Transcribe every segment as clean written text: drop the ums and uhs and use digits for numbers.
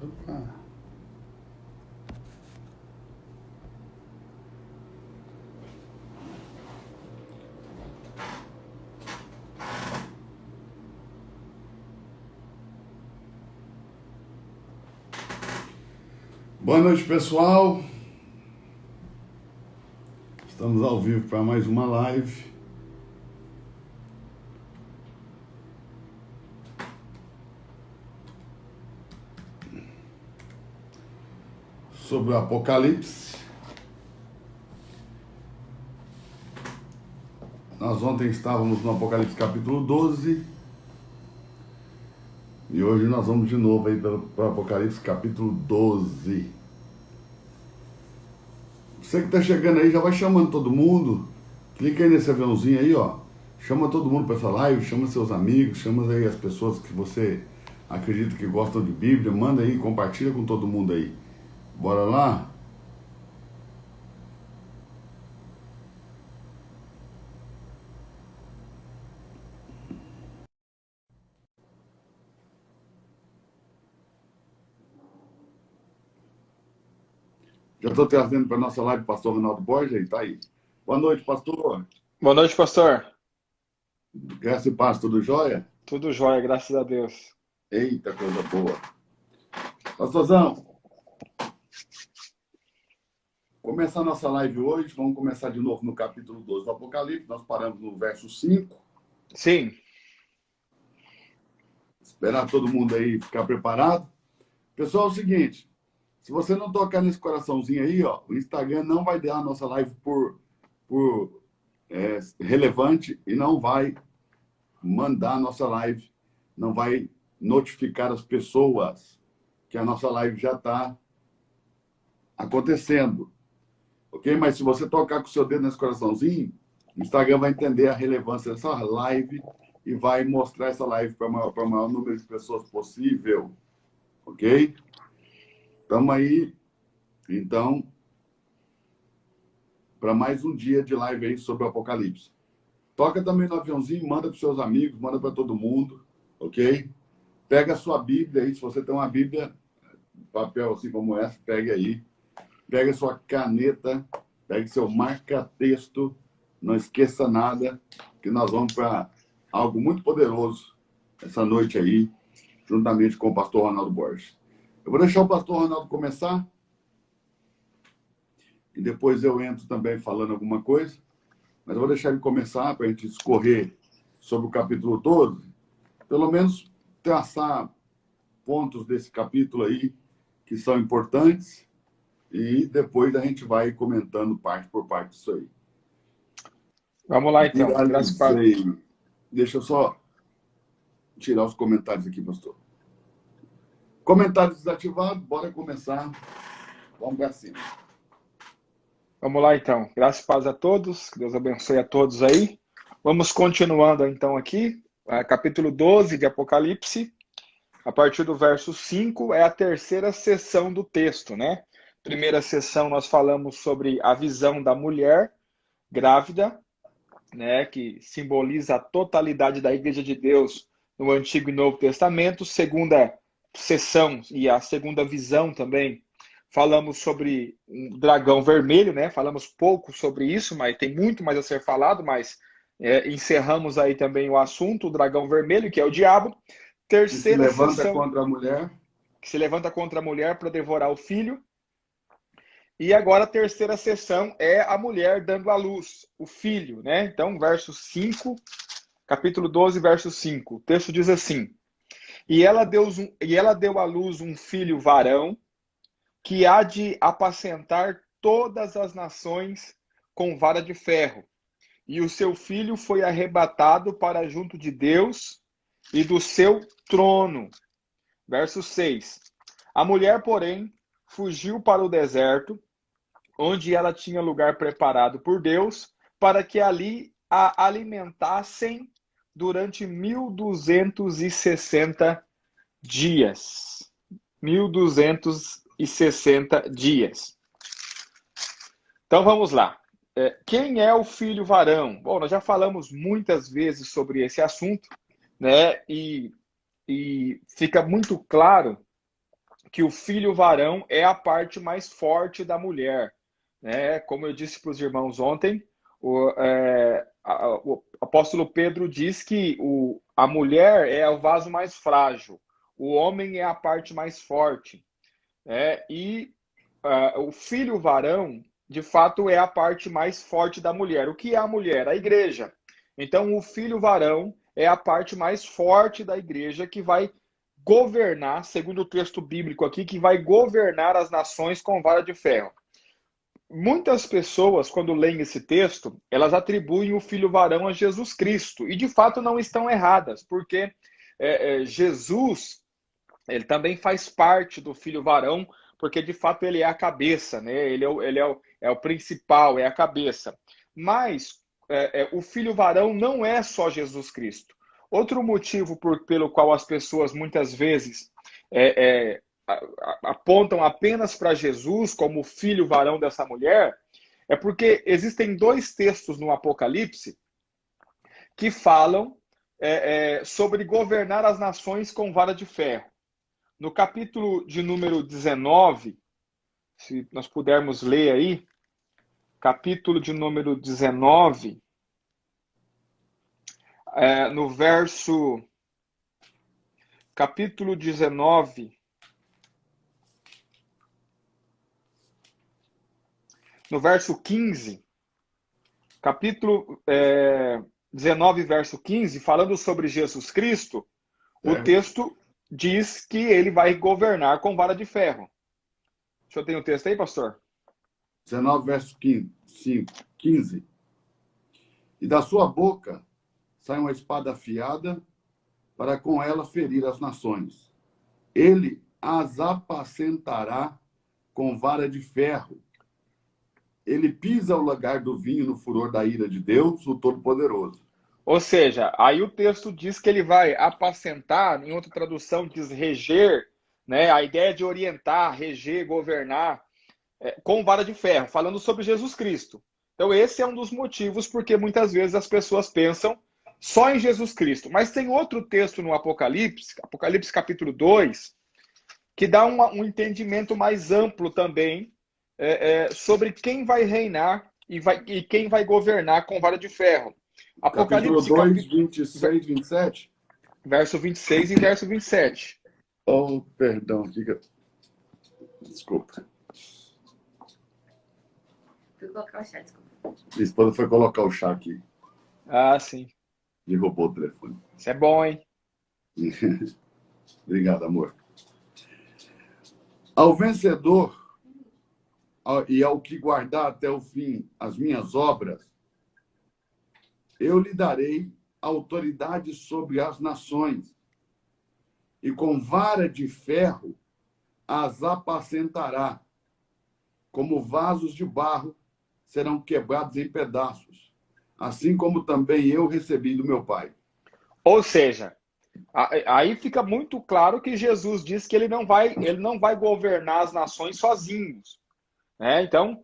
Opa. Boa noite, pessoal. Estamos ao vivo para mais uma live. Sobre o Apocalipse. Nós ontem estávamos no Apocalipse capítulo 12. E hoje nós vamos de novo aí para o Apocalipse capítulo 12. Você que está chegando aí, já vai chamando todo mundo. Clica aí nesse aviãozinho aí, ó. Chama todo mundo para essa live, chama seus amigos, chama aí as pessoas que você acredita que gostam de Bíblia. Manda aí, compartilha com todo mundo aí. Bora lá? Já estou trazendo para a nossa live o pastor Ronaldo Borges, aí tá aí. Boa noite, pastor. Boa noite, pastor. Graça e paz, tudo jóia? Tudo jóia, graças a Deus. Eita, coisa boa. Pastorzão, começar a nossa live hoje, vamos começar de novo no capítulo 12 do Apocalipse, nós paramos no verso 5. Sim. Esperar todo mundo aí ficar preparado. Pessoal, é o seguinte, se você não tocar nesse coraçãozinho aí, ó, o Instagram não vai dar a nossa live por relevante e não vai mandar a nossa live, não vai notificar as pessoas que a nossa live já está acontecendo. Ok? Mas se você tocar com o seu dedo nesse coraçãozinho, o Instagram vai entender a relevância dessa live e vai mostrar essa live para o maior número de pessoas possível. Ok? Estamos aí, então, para mais um dia de live aí sobre o Apocalipse. Toca também no aviãozinho, manda para os seus amigos, manda para todo mundo, ok? Pega a sua Bíblia aí, se você tem uma Bíblia, papel assim como essa, pegue aí. Pega a sua caneta, pegue seu marca-texto, não esqueça nada, que nós vamos para algo muito poderoso essa noite aí, juntamente com o pastor Ronaldo Borges. Eu vou deixar o pastor Ronaldo começar, e depois eu entro também falando alguma coisa, mas eu vou deixar ele começar para a gente discorrer sobre o capítulo 12, pelo menos traçar pontos desse capítulo aí que são importantes, e depois a gente vai comentando parte por parte disso aí. Vamos lá, então. Graças a Deus. Viralizei. Deixa eu só tirar os comentários aqui, pastor. Comentário desativado, bora começar. Vamos para cima. Vamos lá, então. Graças a paz a todos. Que Deus abençoe a todos aí. Vamos continuando, então, aqui. Capítulo 12 de Apocalipse. A partir do verso 5 é a terceira sessão do texto, né? Primeira sessão nós falamos sobre a visão da mulher grávida, né, que simboliza a totalidade da Igreja de Deus no Antigo e Novo Testamento. Segunda sessão e a segunda visão também, falamos sobre um dragão vermelho, né? Falamos pouco sobre isso, mas tem muito mais a ser falado, mas encerramos aí também o assunto, o dragão vermelho, que é o diabo. Que se Terceira levanta sessão, contra a mulher. que se levanta contra a mulher para devorar o filho. E agora a terceira sessão é a mulher dando à luz, o filho, né? Então, verso 5, capítulo 12, verso 5. O texto diz assim: e ela deu à luz um filho varão, que há de apacentar todas as nações com vara de ferro. E o seu filho foi arrebatado para junto de Deus e do seu trono. Verso 6. A mulher, porém, fugiu para o deserto, onde ela tinha lugar preparado por Deus, para que ali a alimentassem durante 1260 dias. 1260 dias. Então vamos lá. Quem é o filho varão? Bom, nós já falamos muitas vezes sobre esse assunto, né? E fica muito claro que o filho varão é a parte mais forte da mulher, né? Como eu disse para os irmãos ontem, o apóstolo Pedro diz que a mulher é o vaso mais frágil, o homem é a parte mais forte, né? E o filho varão, de fato, é a parte mais forte da mulher. O que é a mulher? A igreja. Então, o filho varão é a parte mais forte da igreja que vai governar, segundo o texto bíblico aqui, que vai governar as nações com vara de ferro. Muitas pessoas, quando leem esse texto, elas atribuem o filho varão a Jesus Cristo. E, de fato, não estão erradas, porque Jesus, ele também faz parte do filho varão, porque, de fato, ele é a cabeça, né? Ele é o principal, é a cabeça. Mas o filho varão não é só Jesus Cristo. Outro motivo pelo qual as pessoas, muitas vezes, apontam apenas para Jesus como o filho varão dessa mulher, é porque existem dois textos no Apocalipse que falam sobre governar as nações com vara de ferro. No capítulo de número 19, se nós pudermos ler aí, capítulo de número 19, no verso... Capítulo 19, no verso 15, capítulo 19, verso 15, falando sobre Jesus Cristo, o texto diz que ele vai governar com vara de ferro. O senhor tem o texto aí, pastor? 19, verso 15. E da sua boca sai uma espada afiada para com ela ferir as nações. Ele as apacentará com vara de ferro. Ele pisa o lagar do vinho no furor da ira de Deus, o Todo-Poderoso. Ou seja, aí o texto diz que ele vai apacentar, em outra tradução diz reger, né? A ideia de orientar, reger, governar, com vara de ferro, falando sobre Jesus Cristo. Então esse é um dos motivos porque muitas vezes as pessoas pensam só em Jesus Cristo. Mas tem outro texto no Apocalipse, Apocalipse capítulo 2, que dá um entendimento mais amplo também sobre quem vai reinar e quem vai governar com vara de ferro. Apocalipse 2, 26, 27. Verso 26 e verso 27. Oh, perdão. Desculpa. Fui colocar o chá, desculpa. Minha esposa foi colocar o chá aqui. Ah, sim. Derrubou o telefone. Isso é bom, hein? Obrigado, amor. Ao vencedor e ao que guardar até o fim as minhas obras, eu lhe darei autoridade sobre as nações, e com vara de ferro as apacentará, como vasos de barro serão quebrados em pedaços, assim como também eu recebi do meu Pai. Ou seja, aí fica muito claro que Jesus diz que ele não vai governar as nações sozinhos, né? Então,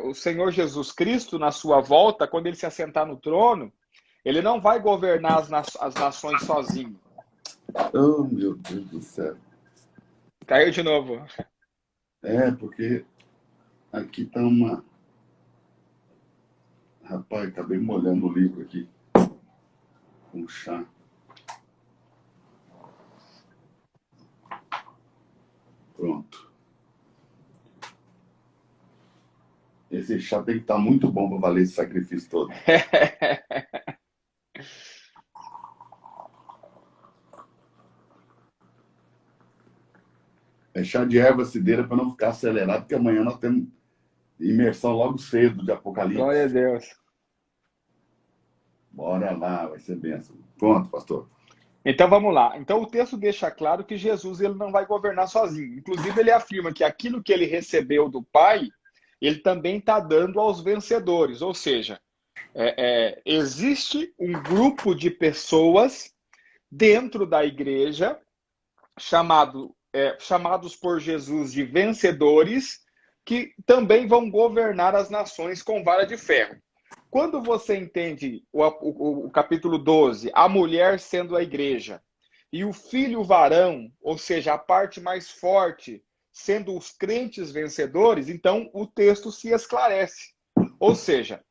o Senhor Jesus Cristo, na sua volta, quando ele se assentar no trono, ele não vai governar as nações sozinho. Oh, meu Deus do céu. Caiu de novo. Porque aqui está uma... Rapaz, acabei molhando o livro aqui com chá. Pronto. Esse chá tem que estar muito bom para valer esse sacrifício todo. É chá de erva cideira para não ficar acelerado, porque amanhã nós temos imersão logo cedo de Apocalipse. Glória a Deus. Bora lá, vai ser bênção. Pronto, pastor. Então vamos lá. Então o texto deixa claro que Jesus ele não vai governar sozinho. Inclusive ele afirma que aquilo que ele recebeu do Pai, ele também está dando aos vencedores. Ou seja, existe um grupo de pessoas dentro da igreja chamados por Jesus de vencedores, que também vão governar as nações com vara de ferro. Quando você entende o capítulo 12, a mulher sendo a igreja, e o filho varão, ou seja, a parte mais forte, sendo os crentes vencedores, então o texto se esclarece. Ou seja,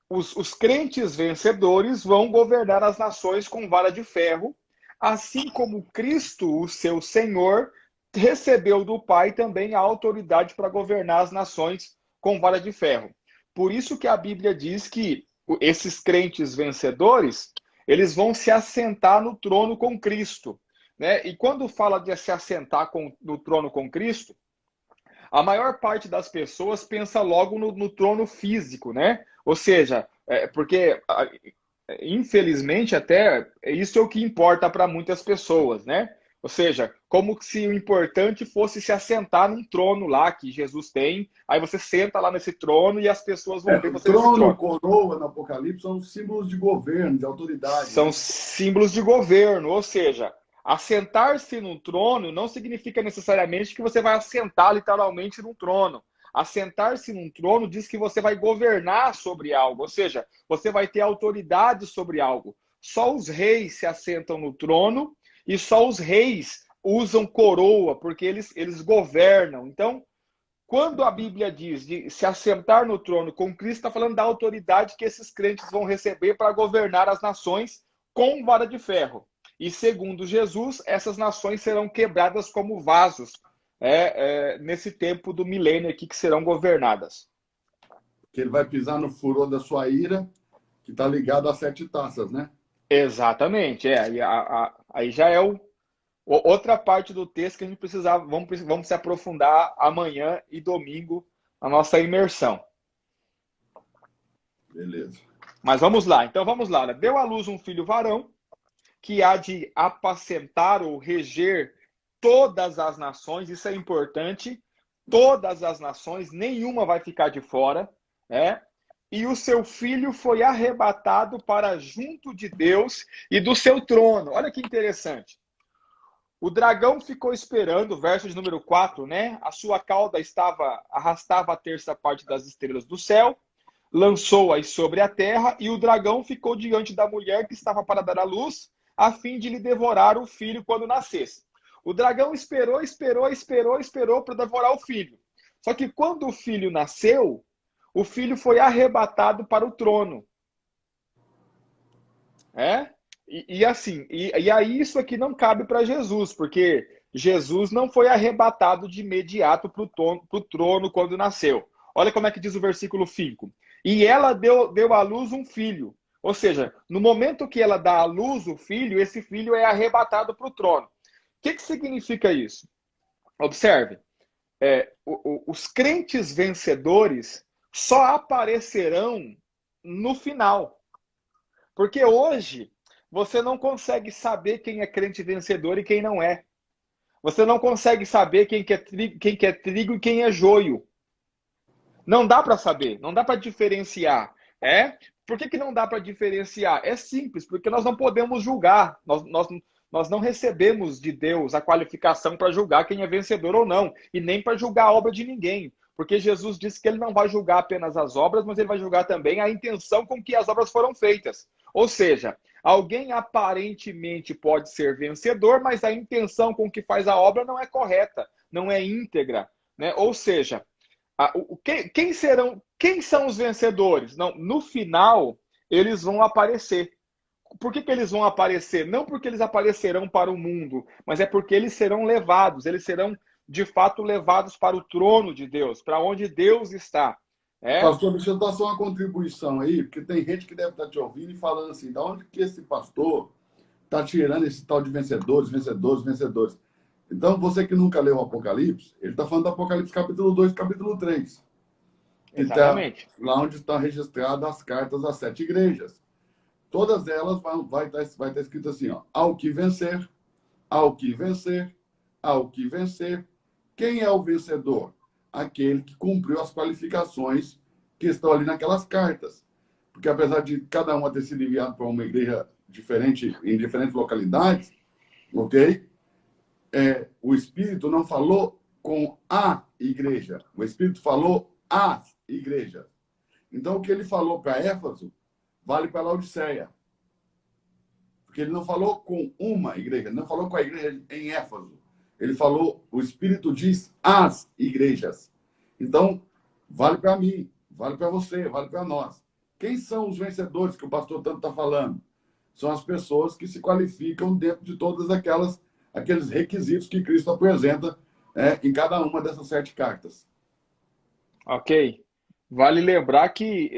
os crentes vencedores vão governar as nações com vara de ferro, assim como Cristo, o seu Senhor, recebeu do Pai também a autoridade para governar as nações com vara de ferro. Por isso que a Bíblia diz que esses crentes vencedores, eles vão se assentar no trono com Cristo, né? E quando fala de se assentar no trono com Cristo, a maior parte das pessoas pensa logo no trono físico, né? Ou seja, porque infelizmente até isso é o que importa para muitas pessoas, né? Ou seja, como se o importante fosse se assentar num trono lá que Jesus tem, aí você senta lá nesse trono e as pessoas vão ver você nesse trono, trono. coroa no Apocalipse são símbolos de governo, de autoridade. São símbolos de governo, ou seja, assentar-se num trono não significa necessariamente que você vai assentar literalmente num trono. Assentar-se num trono diz que você vai governar sobre algo, ou seja, você vai ter autoridade sobre algo. Só os reis se assentam no trono e só os reis usam coroa, porque eles governam. Então, quando a Bíblia diz de se assentar no trono com Cristo, está falando da autoridade que esses crentes vão receber para governar as nações com vara de ferro. E segundo Jesus, essas nações serão quebradas como vasos nesse tempo do milênio aqui que serão governadas. Que ele vai pisar no furor da sua ira, que está ligado às 7 taças, né? Exatamente. Aí já é outra parte do texto que a gente precisava, vamos se aprofundar amanhã e domingo na nossa imersão. Beleza. Mas vamos lá. Então vamos lá. Deu à luz um filho varão, que há de apacentar ou reger todas as nações, isso é importante, todas as nações, nenhuma vai ficar de fora, né? E o seu filho foi arrebatado para junto de Deus e do seu trono. Olha que interessante. O dragão ficou esperando, verso de número 4, né? A sua cauda arrastava a terça parte das estrelas do céu, lançou-as sobre a terra, e o dragão ficou diante da mulher que estava para dar à luz, a fim de lhe devorar o filho quando nascesse. O dragão esperou para devorar o filho. Só que quando o filho nasceu, o filho foi arrebatado para o trono. E aí isso aqui não cabe para Jesus, porque Jesus não foi arrebatado de imediato para o trono quando nasceu. Olha como é que diz o versículo 5. E ela deu à luz um filho. Ou seja, no momento que ela dá à luz o filho, esse filho é arrebatado para o trono. O que significa isso? Observe, os crentes vencedores só aparecerão no final. Porque hoje você não consegue saber quem é crente vencedor e quem não é. Você não consegue saber quem é trigo e quem é joio. Não dá para saber, não dá para diferenciar. Por que não dá para diferenciar? É simples, porque nós não podemos julgar. Nós não recebemos de Deus a qualificação para julgar quem é vencedor ou não, e nem para julgar a obra de ninguém. Porque Jesus disse que ele não vai julgar apenas as obras, mas ele vai julgar também a intenção com que as obras foram feitas. Ou seja, alguém aparentemente pode ser vencedor, mas a intenção com que faz a obra não é correta, não é íntegra, né? Ou seja, quem são os vencedores? Não, no final, eles vão aparecer. Por que eles vão aparecer? Não porque eles aparecerão para o mundo, mas é porque eles serão levados, eles serão de fato levados para o trono de Deus, para onde Deus está. Pastor, deixa eu dar só uma contribuição aí, porque tem gente que deve estar te ouvindo e falando assim, da onde que esse pastor está tirando esse tal de vencedores? Então, você que nunca leu o Apocalipse, ele está falando do Apocalipse capítulo 2, capítulo 3. Exatamente. Então, lá onde está registrado as cartas das 7 igrejas. Todas elas vai estar escrito assim, ó, ao que vencer, ao que vencer, ao que vencer. Quem é o vencedor? Aquele que cumpriu as qualificações que estão ali naquelas cartas. Porque apesar de cada uma ter sido enviado para uma igreja diferente, em diferentes localidades, ok? O Espírito não falou com a igreja. O Espírito falou às igrejas. Então, o que ele falou para Éfeso, vale para Laodiceia. Porque ele não falou com uma igreja, ele não falou com a igreja em Éfeso. Ele falou, o Espírito diz as igrejas. Então, vale para mim, vale para você, vale para nós. Quem são os vencedores que o pastor tanto está falando? São as pessoas que se qualificam dentro de todas aqueles requisitos que Cristo apresenta em cada uma dessas 7 cartas. Ok. Vale lembrar que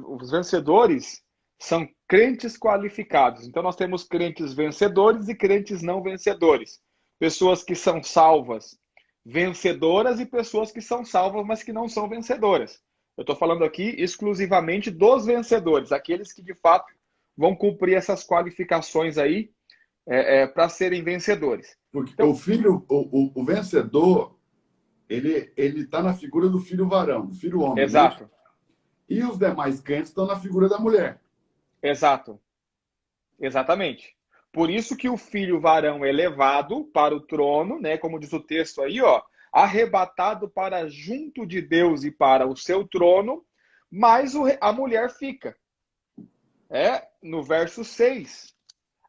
os vencedores são crentes qualificados. Então, nós temos crentes vencedores e crentes não vencedores. Pessoas que são salvas vencedoras e pessoas que são salvas, mas que não são vencedoras. Eu estou falando aqui exclusivamente dos vencedores, aqueles que, de fato, vão cumprir essas qualificações aí para serem vencedores. Porque então, o vencedor, ele está na figura do filho varão, do filho homem. Exato. Né? E os demais crentes estão na figura da mulher. Exato. Exatamente. Por isso que o filho varão é levado para o trono, né? Como diz o texto aí, ó, arrebatado para junto de Deus e para o seu trono, mas a mulher fica. No verso 6.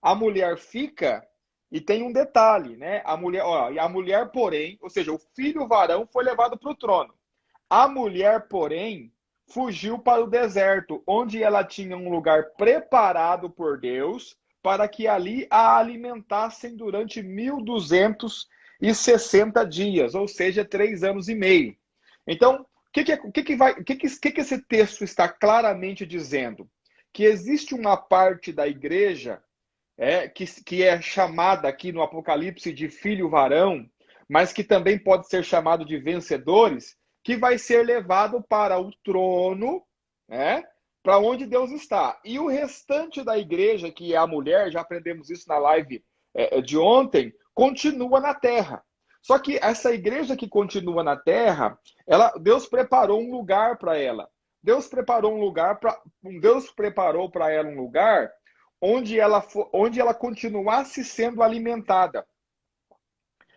A mulher fica, e tem um detalhe, né? A mulher, porém, ou seja, o filho varão foi levado para o trono. A mulher, porém, fugiu para o deserto, onde ela tinha um lugar preparado por Deus para que ali a alimentassem durante 1260 dias, ou seja, 3 anos e meio. Então, o que esse texto está claramente dizendo? Que existe uma parte da igreja que é chamada aqui no Apocalipse de filho varão, mas que também pode ser chamado de vencedores, que vai ser levado para o trono, para onde Deus está. E o restante da igreja, que é a mulher, já aprendemos isso na live de ontem, continua na terra. Só que essa igreja que continua na terra, Deus preparou um lugar para ela. Deus preparou para ela um lugar onde ela continuasse sendo alimentada.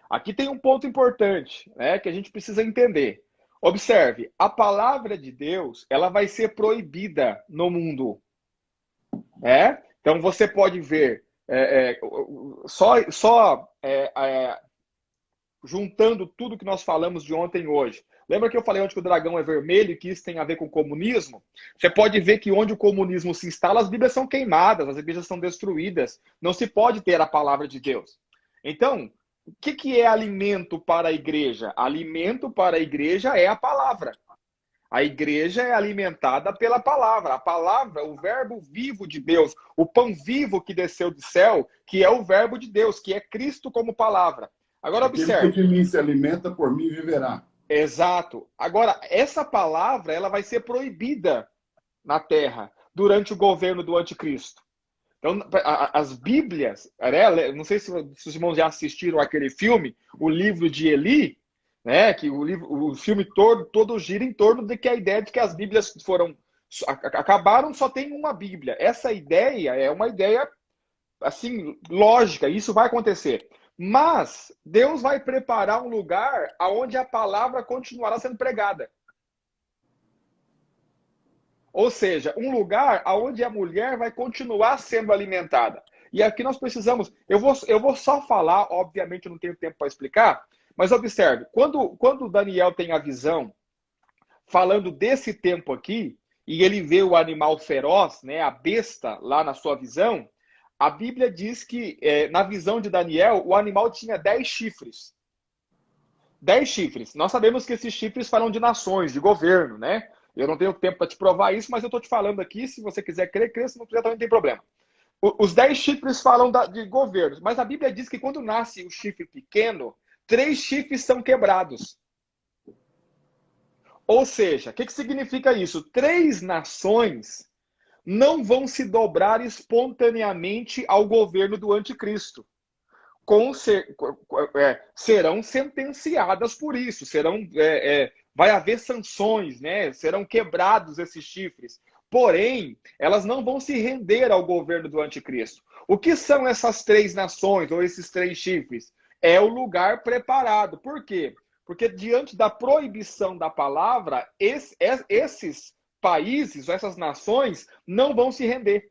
Aqui tem um ponto importante, que a gente precisa entender. Observe, a palavra de Deus, ela vai ser proibida no mundo. Então você pode ver, juntando tudo que nós falamos de ontem e hoje. Lembra que eu falei ontem que o dragão é vermelho e que isso tem a ver com o comunismo? Você pode ver que onde o comunismo se instala, as Bíblias são queimadas, as igrejas são destruídas. Não se pode ter a palavra de Deus. Então, o que é alimento para a igreja? Alimento para a igreja é a palavra. A igreja é alimentada pela palavra. A palavra, o verbo vivo de Deus, o pão vivo que desceu do céu, que é o verbo de Deus, que é Cristo como palavra. Agora observe. Aquele que de mim se alimenta, por mim viverá. Exato. Agora, essa palavra ela vai ser proibida na terra durante o governo do anticristo. Então, as Bíblias, não sei se os irmãos já assistiram aquele filme, o livro de Eli, que o filme todo gira em torno de que a ideia de que as Bíblias acabaram, só tem uma Bíblia. Essa ideia é uma ideia assim lógica, isso vai acontecer. Mas Deus vai preparar um lugar onde a palavra continuará sendo pregada. Ou seja, um lugar onde a mulher vai continuar sendo alimentada. E aqui nós precisamos... Eu vou só falar, obviamente eu não tenho tempo para explicar, mas observe, quando Daniel tem a visão, falando desse tempo aqui, e ele vê o animal feroz, a besta, lá na sua visão, a Bíblia diz que, na visão de Daniel, o animal tinha 10 chifres. 10 chifres. Nós sabemos que esses chifres falam de nações, de governo, né? Eu não tenho tempo para te provar isso, mas eu estou te falando aqui. Se você quiser crer, se não quiser, também não tem problema. Os 10 chifres falam de governos, mas a Bíblia diz que quando nasce o chifre pequeno, 3 chifres são quebrados. Ou seja, o que significa isso? 3 nações não vão se dobrar espontaneamente ao governo do anticristo. Serão sentenciadas por isso, vai haver sanções, serão quebrados esses chifres. Porém, elas não vão se render ao governo do anticristo. O que são essas 3 nações, ou esses 3 chifres? É o lugar preparado. Por quê? Porque diante da proibição da palavra, esses países, ou essas nações, não vão se render.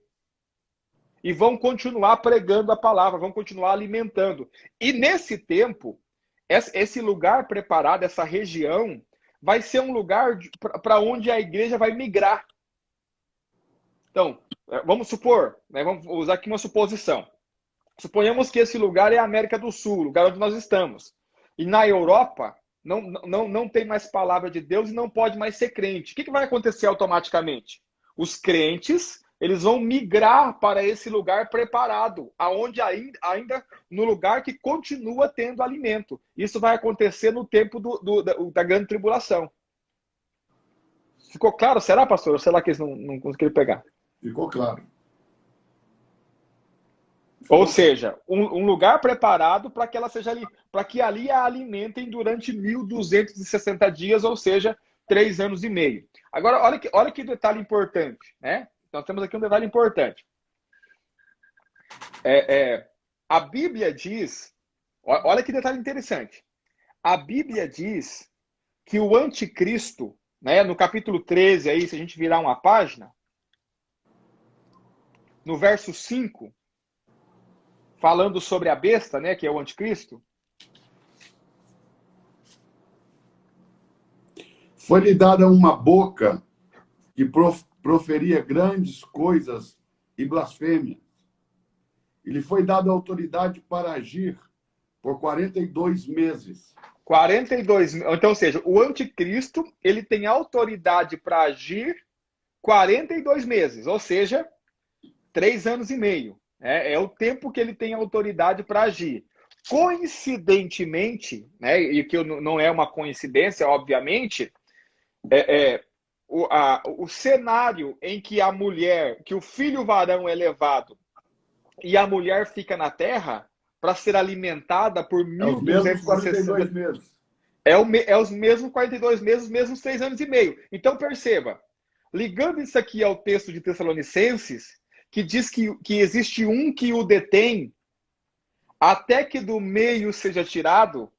e vão continuar pregando a palavra, vão continuar alimentando. E nesse tempo, esse lugar preparado, essa região, vai ser um lugar para onde a igreja vai migrar. Então, vamos supor, né, vamos usar aqui uma suposição. Suponhamos que esse lugar é a América do Sul, o lugar onde nós estamos. E na Europa, não tem mais palavra de Deus e não pode mais ser crente. O que vai acontecer automaticamente? Os crentes, eles vão migrar para esse lugar preparado, aonde ainda no lugar que continua tendo alimento. Isso vai acontecer no tempo da grande tribulação. Ficou claro? Será, pastor? Ou será que eles não conseguiram pegar? Ficou claro. Ou seja, um lugar preparado para que ela seja ali, para que ali a alimentem durante 1.260 dias, ou seja, 3 anos e meio. Agora, olha que detalhe importante, né? Nós temos aqui um detalhe importante. A Bíblia diz, olha que detalhe interessante. A Bíblia diz que o anticristo, né, no capítulo 13, aí, se a gente virar uma página, no verso 5, falando sobre a besta, né, que é o anticristo. Foi-lhe dada uma boca que proferia grandes coisas e blasfêmias. E lhe foi dada autoridade para agir por 42 meses. 42, então, ou seja, o anticristo, ele tem autoridade para agir 42 meses, ou seja, 3 anos e meio. É o tempo que ele tem autoridade para agir. Coincidentemente, né, e que não é uma coincidência, obviamente, o cenário em que a mulher, que o filho varão é levado e a mulher fica na terra para ser alimentada por 1.260 meses. É os mesmos 42 meses, os mesmos 3 anos e meio. Então, perceba, ligando isso aqui ao texto de Tessalonicenses, que diz que existe um que o detém, até que do meio seja tirado,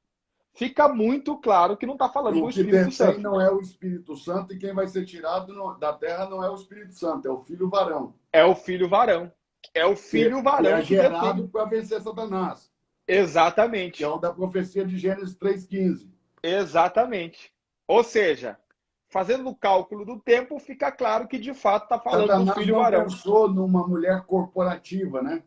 fica muito claro que não está falando do Espírito Santo. Não é o Espírito Santo, e quem vai ser tirado da terra não é o Espírito Santo, é o filho varão. É o filho varão. É o filho varão que é gerado para vencer Satanás. Exatamente. Que é o da profecia de Gênesis 3,15. Exatamente. Ou seja, fazendo o cálculo do tempo, fica claro que de fato está falando Satanás do filho não varão. pensou numa mulher corporativa, né?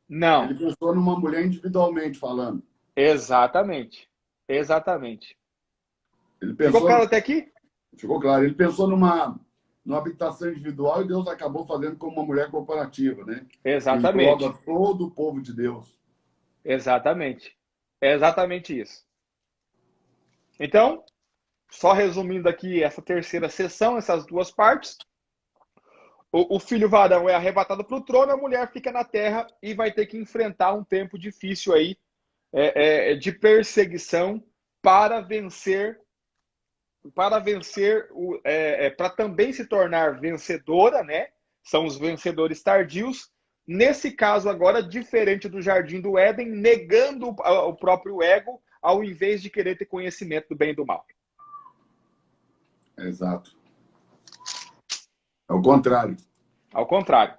Não. Ele pensou numa mulher individualmente falando. Exatamente. Exatamente. Ele pensou... Ficou claro até aqui? Ficou claro. Ele pensou numa habitação individual e Deus acabou fazendo como uma mulher corporativa, né? Exatamente. Que engloba todo o povo de Deus. Exatamente. É exatamente isso. Então, só resumindo aqui essa terceira sessão, essas duas partes, o filho varão é arrebatado para o trono, a mulher fica na terra e vai ter que enfrentar um tempo difícil aí de perseguição para vencer, para também se tornar vencedora, né? São os vencedores tardios. Nesse caso agora, diferente do Jardim do Éden, negando o próprio ego, ao invés de querer ter conhecimento do bem e do mal. Exato. É o contrário. Ao contrário.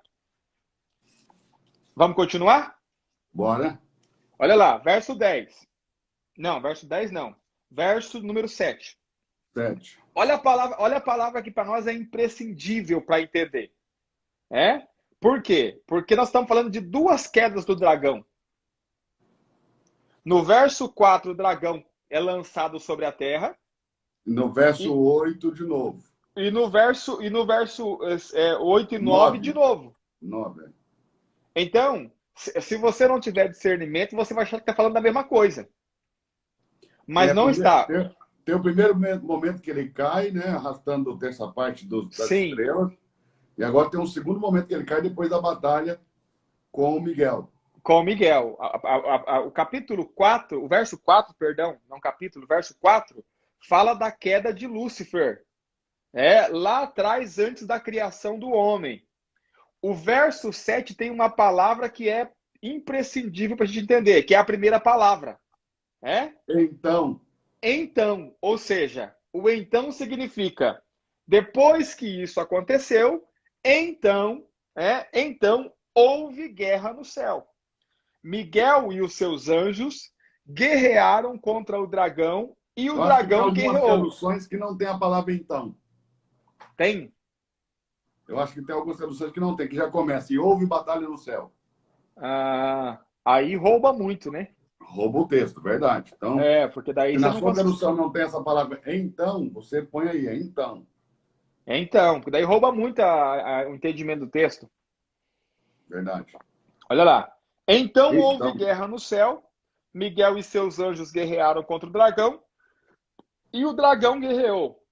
Vamos continuar? Bora. Olha lá, verso 10. Não, verso 10 não. Verso número 7. 7. Olha a palavra que para nós é imprescindível para entender. Por quê? Porque nós estamos falando de duas quedas do dragão. No verso 4, o dragão é lançado sobre a terra. No verso 8, de novo. E no verso 8 e 9 de novo. 9. Então, se você não tiver discernimento, você vai achar que está falando da mesma coisa. Mas não está. Tem o primeiro momento que ele cai, né, arrastando essa parte das estrelas. E agora tem um segundo momento que ele cai depois da batalha com o Miguel. Com o Miguel. O capítulo 4, o verso 4, perdão, não capítulo, verso 4, fala da queda de Lúcifer. Lá atrás, antes da criação do homem. O verso 7 tem uma palavra que é imprescindível para a gente entender, que é a primeira palavra. Então, ou seja, o então significa depois que isso aconteceu, então houve guerra no céu. Miguel e os seus anjos guerrearam contra o dragão e o Eu acho que tem dragão algumas guerreou. traduções que não tem a palavra então. Tem? Eu acho que tem algumas traduções que não tem, que já começa. E houve batalha no céu. Ah, aí rouba muito, né? Rouba o texto, verdade. Então, Porque daí se você na não sua consegue. tradução não tem essa palavra então, você põe aí, então. Então, porque daí rouba muito o entendimento do texto. Verdade. Olha lá. Então houve Então, guerra no céu, Miguel e seus anjos guerrearam contra o dragão, e o dragão guerreou,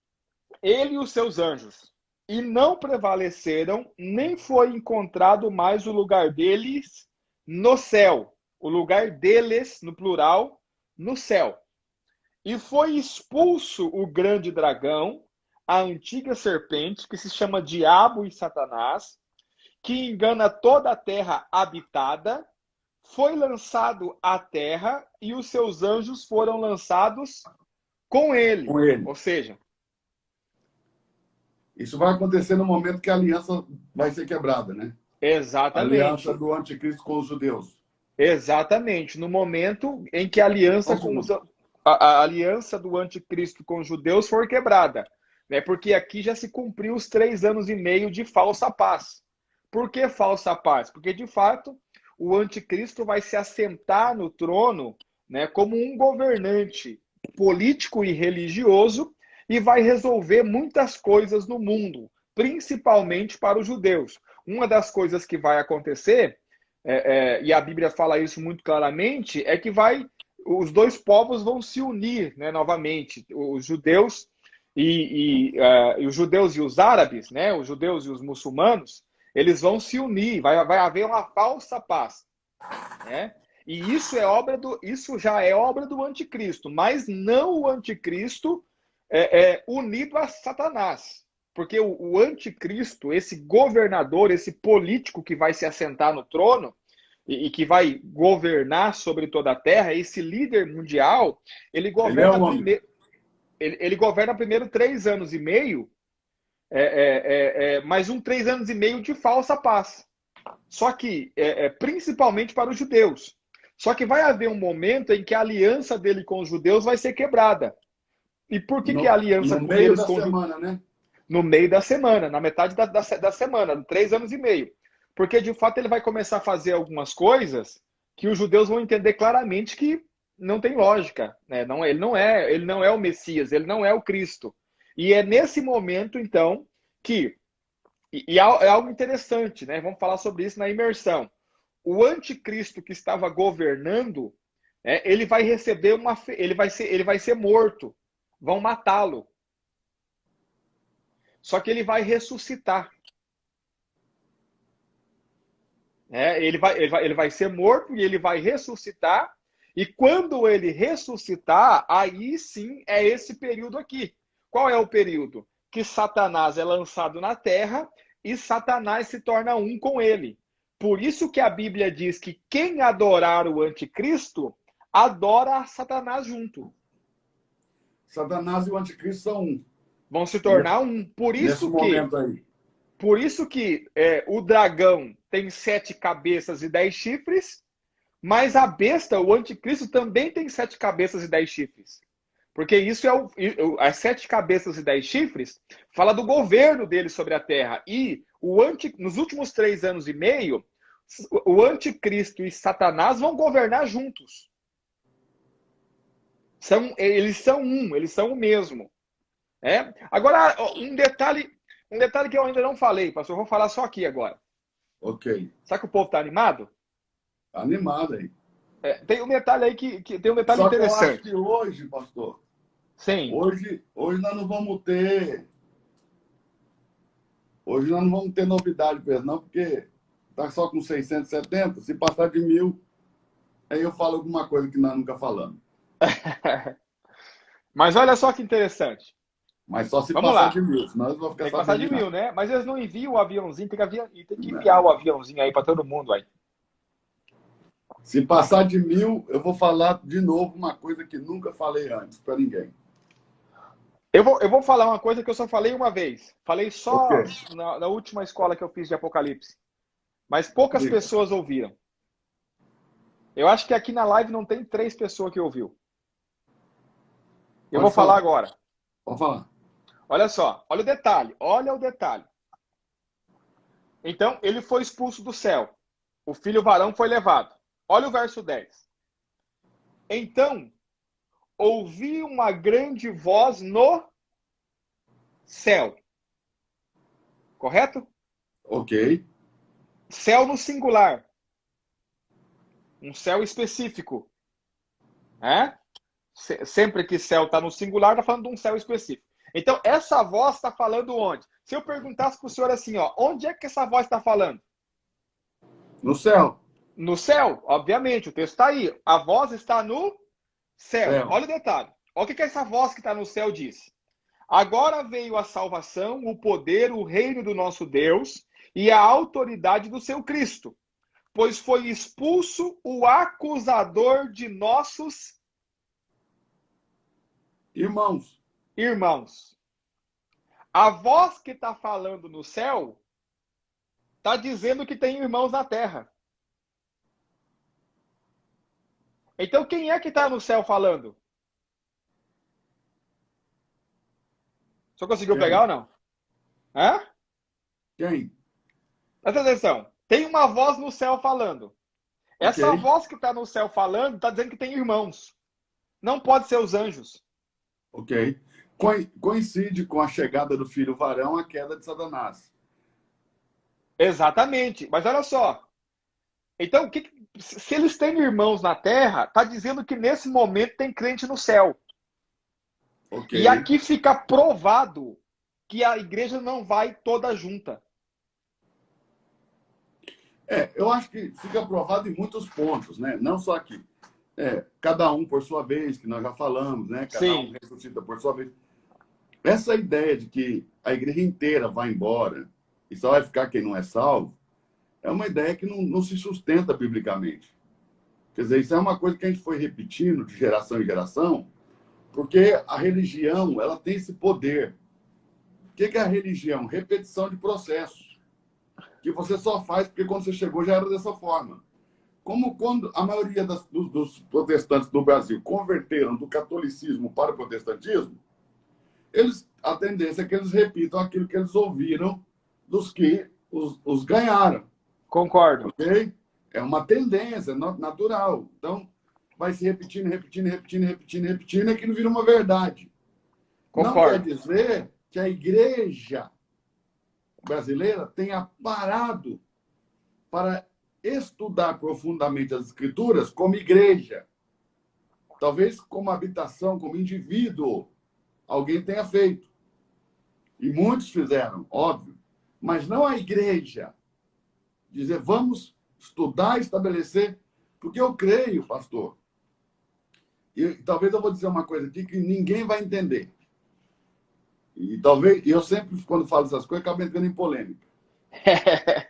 ele e os seus anjos, e não prevaleceram, nem foi encontrado mais o lugar deles no céu. O lugar deles, no plural, no céu. E foi expulso o grande dragão, a antiga serpente, que se chama Diabo e Satanás, que engana toda a terra habitada, foi lançado à terra e os seus anjos foram lançados com ele. com ele. Ou seja, Isso vai acontecer no momento que a aliança vai ser quebrada, né? A exatamente. aliança do anticristo com os judeus. Exatamente. No momento em que a aliança, a aliança do anticristo com os judeus for quebrada. Né? Porque aqui já se cumpriu os 3 anos e meio de falsa paz. Por que falsa paz? Porque, de fato, o anticristo vai se assentar no trono, né, como um governante político e religioso e vai resolver muitas coisas no mundo, principalmente para os judeus. Uma das coisas que vai acontecer, e a Bíblia fala isso muito claramente, é que os dois povos vão se unir, né, novamente. Os judeus e os judeus e os árabes, né, os judeus e os muçulmanos, eles vão se unir, vai haver uma falsa paz, né? E isso já é obra do anticristo, mas não o anticristo unido a Satanás. Porque o anticristo, esse governador, esse político que vai se assentar no trono e que vai governar sobre toda a terra, esse líder mundial, ele governa primeiro 3 anos e meio, mais 3 anos e meio de falsa paz. Só que, principalmente para os judeus. Só que vai haver um momento em que a aliança dele com os judeus vai ser quebrada. E por que a aliança no com meio eles... da semana, né? No meio da semana, na metade da semana, 3 anos e meio. Porque, de fato, ele vai começar a fazer algumas coisas que os judeus vão entender claramente que não tem lógica. Né? Ele não é o Messias, ele não é o Cristo. E é nesse momento, então, que... E é algo interessante, né? Vamos falar sobre isso na imersão. O anticristo que estava governando, ele vai receber ele vai ser morto. Vão matá-lo. Só que ele vai ressuscitar. Ele vai ser morto e ele vai ressuscitar. E quando ele ressuscitar, aí sim é esse período aqui. Qual é o período? Que Satanás é lançado na terra e Satanás se torna um com ele. Por isso que a Bíblia diz que quem adorar o anticristo, adora Satanás junto. Satanás e o anticristo são um. Vão se tornar um. Por isso que o dragão tem 7 cabeças e 10 chifres, mas a besta, o anticristo, também tem 7 cabeças e 10 chifres. Porque isso as 7 cabeças e 10 chifres fala do governo dele sobre a terra. E nos últimos 3 anos e meio, o anticristo e Satanás vão governar juntos. Eles são o mesmo. Agora, um detalhe que eu ainda não falei, pastor, eu vou falar só aqui agora. Ok. Sabe que o povo está animado? Tá animado aí. Tem um detalhe aí que tem um detalhe Só interessante. Que eu acho que hoje, pastor, Sim. Hoje nós não vamos ter. Hoje nós não vamos ter novidade, não, porque está só com 670. Se passar de 1.000, aí eu falo alguma coisa que nós nunca falamos. Mas olha só que interessante. Mas só se Vamos passar lá. de 1.000, senão eles vão ficar tem que passar de 1.000, né? Mas eles não enviam o aviãozinho, tem que enviar o aviãozinho aí para todo mundo aí. Se passar de 1.000, eu vou falar de novo uma coisa que nunca falei antes para ninguém. Eu vou falar uma coisa que eu só falei uma vez. Falei só na última escola que eu fiz de Apocalipse. mas poucas Sim. pessoas ouviram. Eu acho que aqui na live não tem 3 pessoas que ouviu. Eu Pode vou falar falar. agora. Pode falar. Olha só, olha o detalhe. Então, ele foi expulso do céu. O filho varão foi levado. Olha o verso 10. Então, ouvi uma grande voz no céu. Correto? Ok. Céu no singular. Um céu específico. Sempre que céu está no singular, está falando de um céu específico. Então, essa voz está falando onde? Se eu perguntasse para o senhor assim, ó, onde é que essa voz está falando? No céu. No céu, obviamente, o texto está aí. A voz está no céu. Olha o detalhe. Olha o que essa voz que está no céu diz. Agora veio a salvação, o poder, o reino do nosso Deus e a autoridade do seu Cristo, pois foi expulso o acusador de nossos irmãos. A voz que está falando no céu está dizendo que tem irmãos na terra. Então, quem é que está no céu falando? Só conseguiu Quem? pegar ou não? Hã? Quem? Presta atenção. Tem uma voz no céu falando. Essa Ok. voz que está no céu falando está dizendo que tem irmãos. Não pode ser os anjos. Ok. Coincide com a chegada do filho varão a queda de Satanás. Exatamente. Mas olha só. Então, se eles têm irmãos na terra, está dizendo que nesse momento tem crente no céu. Ok. E aqui fica provado que a igreja não vai toda junta. Eu acho que fica provado em muitos pontos, né? Não só aqui. Cada um por sua vez, que nós já falamos, né? Cada Sim. um ressuscita por sua vez. Essa ideia de que a igreja inteira vai embora e só vai ficar quem não é salvo, é uma ideia que não se sustenta biblicamente. Quer dizer, isso é uma coisa que a gente foi repetindo de geração em geração, porque a religião, ela tem esse poder. O que é a religião? Repetição de processos. Que você só faz porque quando você chegou já era dessa forma. Como quando a maioria dos protestantes do Brasil converteram do catolicismo para o protestantismo, a tendência é que eles repitam aquilo que eles ouviram dos que os ganharam. Concordo. Ok? É uma tendência natural. Então, vai se repetindo, e aquilo vira uma verdade. Concordo. Não quer dizer que a igreja brasileira tenha parado para estudar profundamente as escrituras como igreja. Talvez como habitação, como indivíduo, alguém tenha feito. E muitos fizeram, óbvio. Mas não a igreja. Dizer, vamos estudar, estabelecer. Porque eu creio, pastor, e talvez eu vou dizer uma coisa aqui que ninguém vai entender. E talvez, eu sempre, quando falo essas coisas, acabo entrando em polêmica.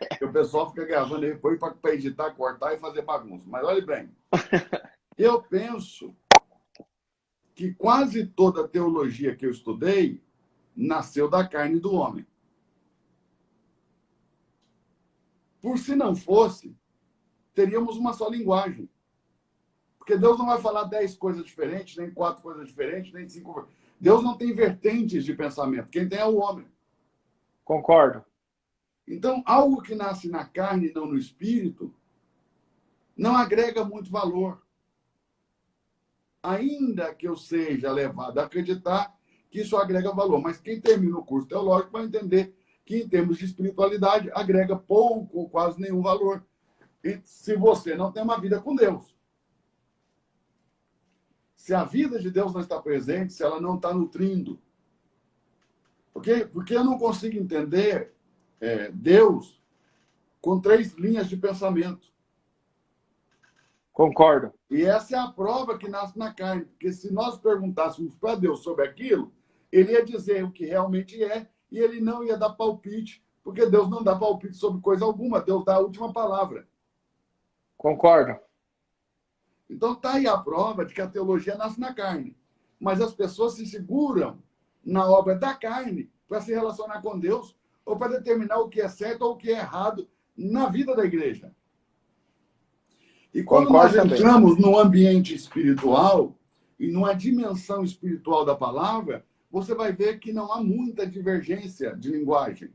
Porque o pessoal fica gravando depois para editar, cortar e fazer bagunça. Mas olhe bem, eu penso que quase toda a teologia que eu estudei nasceu da carne do homem. Por se não fosse, teríamos uma só linguagem. Porque Deus não vai falar 10 coisas diferentes, nem 4 coisas diferentes, nem 5. Deus não tem vertentes de pensamento. Quem tem é o homem. Concordo. Então, algo que nasce na carne e não no espírito, não agrega muito valor. Ainda que eu seja levado a acreditar que isso agrega valor. Mas quem termina o curso teológico vai entender que, em termos de espiritualidade, agrega pouco ou quase nenhum valor. E se você não tem uma vida com Deus. Se a vida de Deus não está presente, se ela não está nutrindo. Okay? Porque eu não consigo entender Deus com 3 linhas de pensamento. Concordo. E essa é a prova que nasce na carne. Porque se nós perguntássemos para Deus sobre aquilo, ele ia dizer o que realmente é e ele não ia dar palpite, porque Deus não dá palpite sobre coisa alguma. Deus dá a última palavra. Concordo. Então está aí a prova de que a teologia nasce na carne. Mas as pessoas se seguram na obra da carne para se relacionar com Deus ou para determinar o que é certo ou o que é errado na vida da igreja. E quando Concordo nós também. entramos no ambiente espiritual e numa dimensão espiritual da palavra, você vai ver que não há muita divergência de linguagem.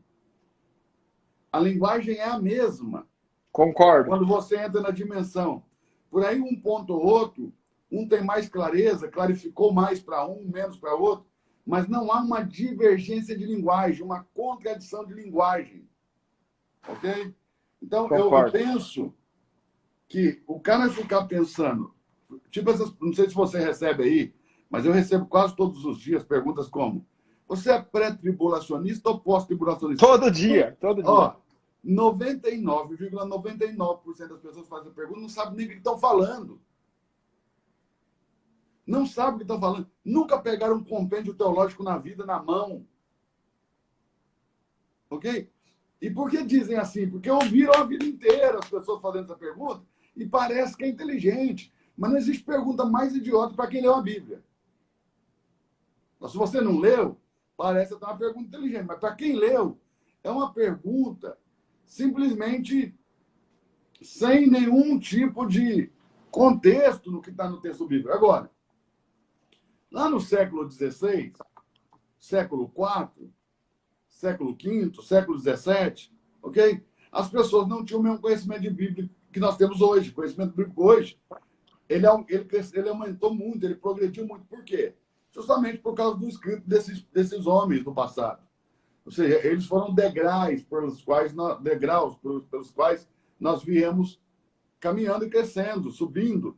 A linguagem é a mesma. Concordo. Quando você entra na dimensão. Por aí, um ponto ou outro, um tem mais clareza, clarificou mais para um, menos para outro, mas não há uma divergência de linguagem, uma contradição de linguagem. Ok? Então, eu Concordo. penso que o cara ficar pensando, tipo essas, não sei se você recebe aí, mas eu recebo quase todos os dias perguntas como: você é pré-tribulacionista ou pós-tribulacionista? Todo dia, todo dia. Ó, 99,99% das pessoas fazem a pergunta, não sabem nem o que estão falando. Não sabem o que estão falando. Nunca pegaram um compêndio teológico na vida, na mão. Ok? E por que dizem assim? Porque ouviram a vida inteira as pessoas fazendo essa pergunta e parece que é inteligente. Mas não existe pergunta mais idiota para quem leu a Bíblia. Mas se você não leu, parece até uma pergunta inteligente. Mas para quem leu, é uma pergunta simplesmente sem nenhum tipo de contexto no que está no texto bíblico. Agora, lá no século XVI, século IV, século V, século XVII, ok? As pessoas não tinham o mesmo conhecimento de Bíblia que nós temos hoje. O conhecimento bíblico hoje, ele aumentou muito, ele progrediu muito. Por quê? Justamente por causa do escrito desses homens do passado. Ou seja, eles foram degraus pelos quais nós viemos caminhando e crescendo, subindo,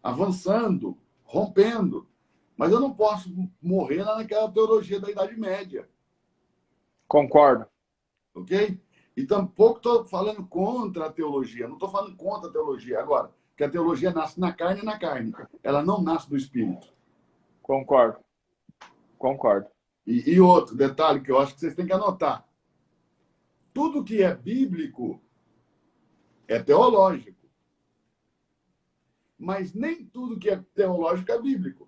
avançando, rompendo. Mas eu não posso morrer naquela teologia da Idade Média. Concordo. Ok? E tampouco estou falando contra a teologia. Não estou falando contra a teologia. Agora, que a teologia nasce na carne, é na carne. Ela não nasce do Espírito. Concordo. Concordo. E outro detalhe que eu acho que vocês têm que anotar. Tudo que é bíblico é teológico. Mas nem tudo que é teológico é bíblico.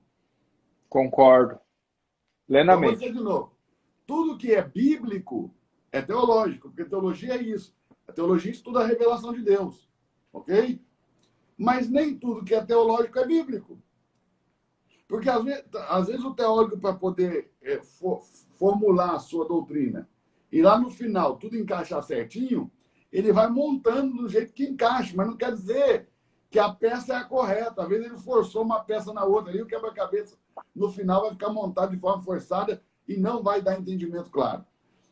Concordo. Então, vou Plenamente. dizer de novo. Tudo que é bíblico é teológico, porque teologia é isso. A teologia estuda a revelação de Deus. Ok? Mas nem tudo que é teológico é bíblico. Porque, às vezes o teólogo, para poder formular a sua doutrina, e lá no final tudo encaixar certinho, ele vai montando do jeito que encaixa, mas não quer dizer que a peça é a correta. Às vezes ele forçou uma peça na outra, e o quebra-cabeça, no final, vai ficar montado de forma forçada e não vai dar entendimento claro.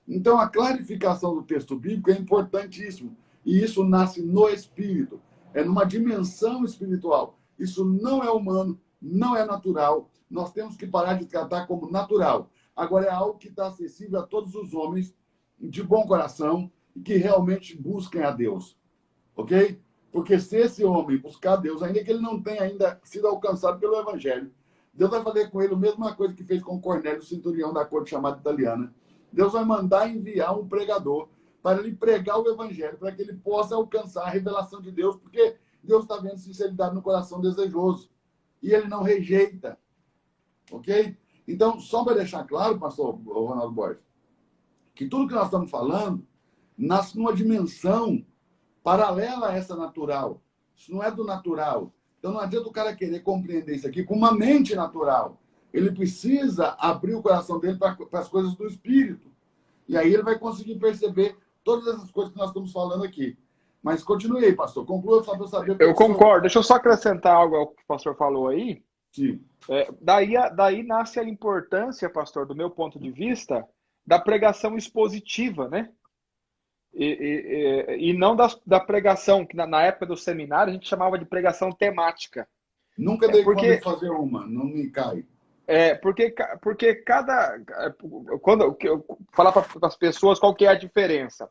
Então, a clarificação do texto bíblico é importantíssimo. E isso nasce no espírito. É numa dimensão espiritual. Isso não é humano, não é natural. Nós temos que parar de tratar como natural. Agora, é algo que está acessível a todos os homens de bom coração e que realmente busquem a Deus. Ok? Porque se esse homem buscar a Deus, ainda que ele não tenha ainda sido alcançado pelo Evangelho, Deus vai fazer com ele a mesma coisa que fez com Cornélio, o centurião da corte chamada italiana. Deus vai mandar enviar um pregador para ele pregar o Evangelho, para que ele possa alcançar a revelação de Deus, porque Deus está vendo sinceridade no coração desejoso. E ele não rejeita. Ok? Então, só para deixar claro, pastor Ronaldo Borges, que tudo que nós estamos falando nasce numa dimensão paralela a essa natural. Isso não é do natural. Então, não adianta o cara querer compreender isso aqui com uma mente natural. Ele precisa abrir o coração dele para as coisas do Espírito. E aí ele vai conseguir perceber todas essas coisas que nós estamos falando aqui. Mas continue aí, pastor. Conclua só para eu saber. Eu concordo. Deixa eu só acrescentar algo ao que o pastor falou aí. Sim. Daí nasce a importância, pastor, do meu ponto de vista, da pregação expositiva, né? E não da pregação, que na época do seminário a gente chamava de pregação temática. Nunca dei conta de fazer uma, não me cai. Porque quando eu falar para as pessoas qual que é a diferença.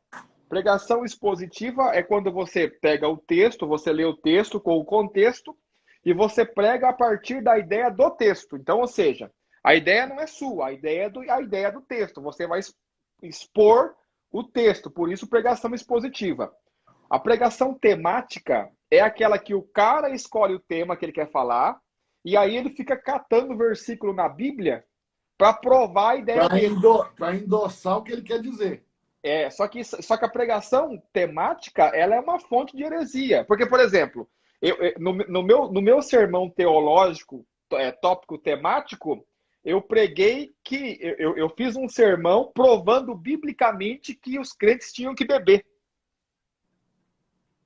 Pregação expositiva é quando você pega o texto, você lê o texto com o contexto e você prega a partir da ideia do texto. Então, ou seja, a ideia não é sua, a ideia é do texto. Você vai expor o texto, por isso pregação expositiva. A pregação temática é aquela que o cara escolhe o tema que ele quer falar e aí ele fica catando versículo na Bíblia para provar a ideia dele. Para endossar o que ele quer dizer. Só que a pregação temática, ela é uma fonte de heresia. Porque, por exemplo, no meu sermão teológico, tópico temático, eu preguei que eu fiz um sermão provando biblicamente que os crentes tinham que beber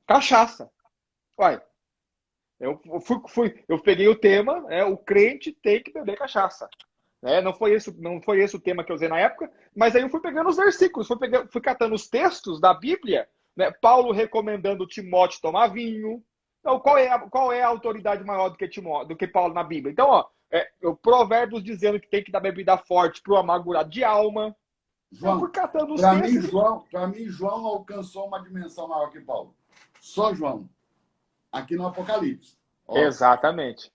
cachaça. Uai, eu peguei o tema, o crente tem que beber cachaça. Não foi esse o tema que eu usei na época, mas aí eu fui pegando os versículos, fui catando os textos da Bíblia, né? Paulo recomendando Timóteo tomar vinho. Então, qual é a autoridade maior do que Paulo na Bíblia? Então, o Provérbios dizendo que tem que dar bebida forte para o amargurado de alma. João, eu fui catando os para textos. mim, João alcançou uma dimensão maior que Paulo. Só João. Aqui no Apocalipse. Ó. Exatamente.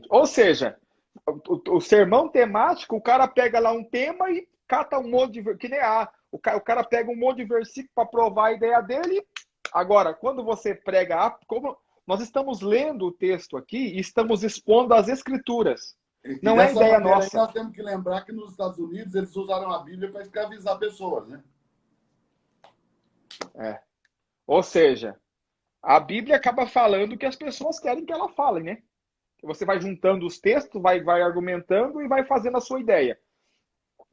Ou seja, o sermão temático, o cara pega lá um tema e cata um monte de... Que nem o cara pega um monte de versículo para provar a ideia dele. Agora, quando você prega... Como nós estamos lendo o texto aqui e estamos expondo as escrituras. Não é ideia nossa. Nós temos que lembrar que nos Estados Unidos eles usaram a Bíblia para escravizar pessoas, né? Ou seja, a Bíblia acaba falando o que as pessoas querem que ela fale, né? Você vai juntando os textos, vai argumentando e vai fazendo a sua ideia.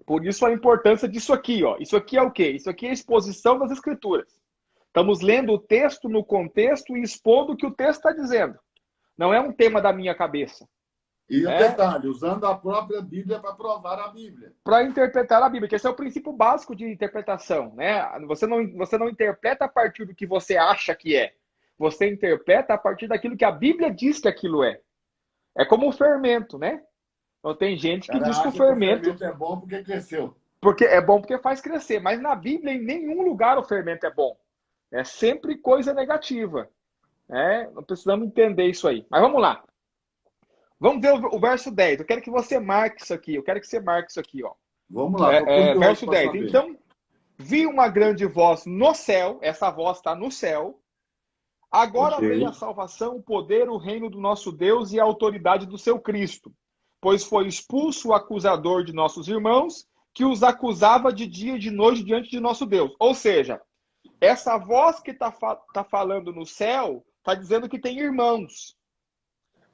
Por isso a importância disso aqui, ó. Isso aqui é o quê? Isso aqui é a exposição das escrituras. Estamos lendo o texto no contexto e expondo o que o texto está dizendo. Não é um tema da minha cabeça. E o detalhe, usando a própria Bíblia para provar a Bíblia. Para interpretar a Bíblia, que esse é o princípio básico de interpretação, né? Você não interpreta a partir do que você acha que é. Você interpreta a partir daquilo que a Bíblia diz que aquilo é. É como o fermento, né? Então tem gente que diz que o fermento é bom porque cresceu. Porque é bom porque faz crescer. Mas na Bíblia, em nenhum lugar o fermento é bom. É sempre coisa negativa. Não precisamos entender isso aí. Mas vamos lá. Vamos ver o verso 10. Eu quero que você marque isso aqui. Ó. Vamos lá. Verso 10. Então, vi uma grande voz no céu. Essa voz está no céu. Agora veio a salvação, o poder, o reino do nosso Deus e a autoridade do seu Cristo. Pois foi expulso o acusador de nossos irmãos, que os acusava de dia e de noite diante de nosso Deus. Ou seja, essa voz que está falando no céu, está dizendo que tem irmãos.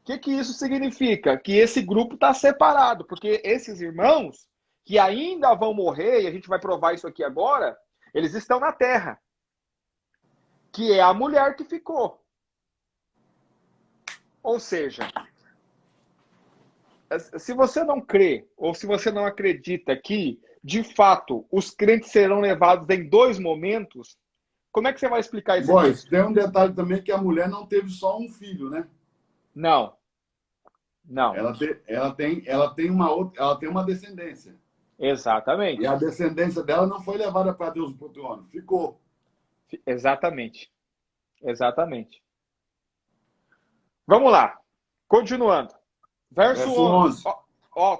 O que isso significa? Que esse grupo está separado, porque esses irmãos, que ainda vão morrer, e a gente vai provar isso aqui agora, eles estão na terra. Que é a mulher que ficou. Ou seja, se você não crê, ou se você não acredita que, de fato, os crentes serão levados em 2 momentos, como é que você vai explicar isso? Pois, tem um detalhe também que a mulher não teve só um filho, né? Não. Ela tem uma descendência. Exatamente. E a descendência dela não foi levada para Deus por outro ano, ficou. Exatamente. Vamos lá. Continuando. Verso 11.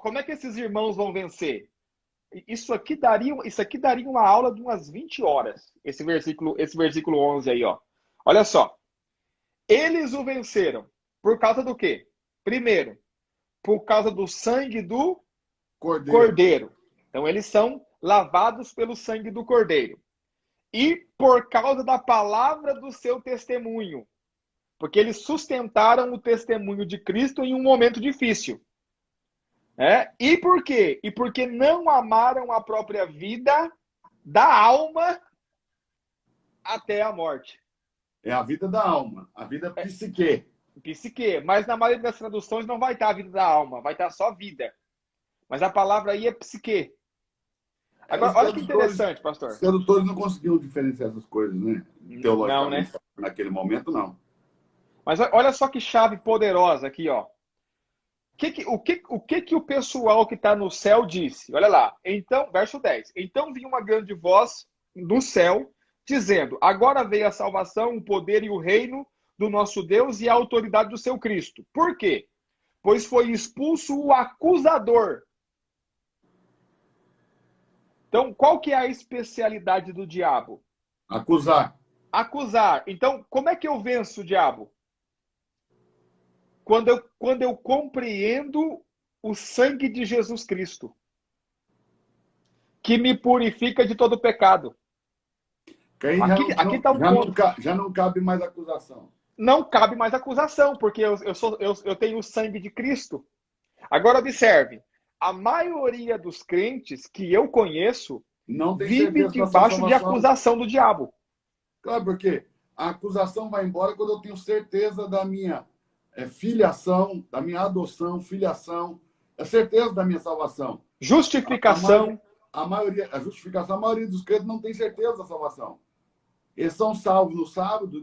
Como é que esses irmãos vão vencer? Isso aqui daria uma aula de umas 20 horas. Esse versículo 11 aí, ó. Olha só. Eles o venceram. Por causa do quê? Primeiro, por causa do sangue do cordeiro. Então, eles são lavados pelo sangue do cordeiro. E por causa da palavra do seu testemunho. Porque eles sustentaram o testemunho de Cristo em um momento difícil. E por quê? E porque não amaram a própria vida da alma até a morte. É a vida da alma, a vida psique. Psique. Mas na maioria das traduções não vai estar a vida da alma, vai estar só vida. Mas a palavra aí é psique. Agora, olha que interessante, pastor. Os tradutores não conseguiam diferenciar essas coisas, né? Teologicamente, não, né? Naquele momento, não. Mas olha só que chave poderosa aqui, ó. O que o pessoal que está no céu disse? Olha lá. Então, verso 10. Então vinha uma grande voz do céu, dizendo: agora veio a salvação, o poder e o reino do nosso Deus e a autoridade do seu Cristo. Por quê? Pois foi expulso o acusador. Então, qual que é a especialidade do diabo? Acusar. Então, como é que eu venço o diabo? Quando eu compreendo o sangue de Jesus Cristo, que me purifica de todo pecado. Que aí Aqui está um ponto. já não cabe mais acusação. Não cabe mais acusação, porque eu tenho o sangue de Cristo. Agora observe, a maioria dos crentes que eu conheço Não tem vive certeza da sua debaixo de salvação. acusação do diabo. Claro, porque a acusação vai embora quando eu tenho certeza da minha filiação, da minha adoção, filiação, a certeza da minha salvação. Justificação. A justificação, a maioria dos crentes não tem certeza da salvação. Eles são salvos no sábado,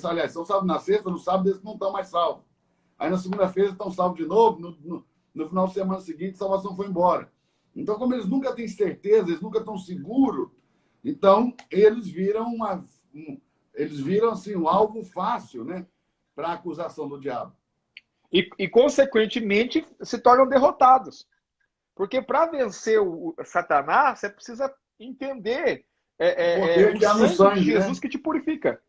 aliás, são salvos na sexta, no sábado eles não estão mais salvos. Aí na segunda-feira eles estão salvos de novo, no final de semana seguinte a salvação foi embora. Então, como eles nunca têm certeza, eles nunca estão seguros, então eles viram assim, um alvo fácil, né, para a acusação do diabo. E, consequentemente, se tornam derrotados. Porque para vencer o Satanás, você precisa entender o sangue de Jesus, né, que te purifica.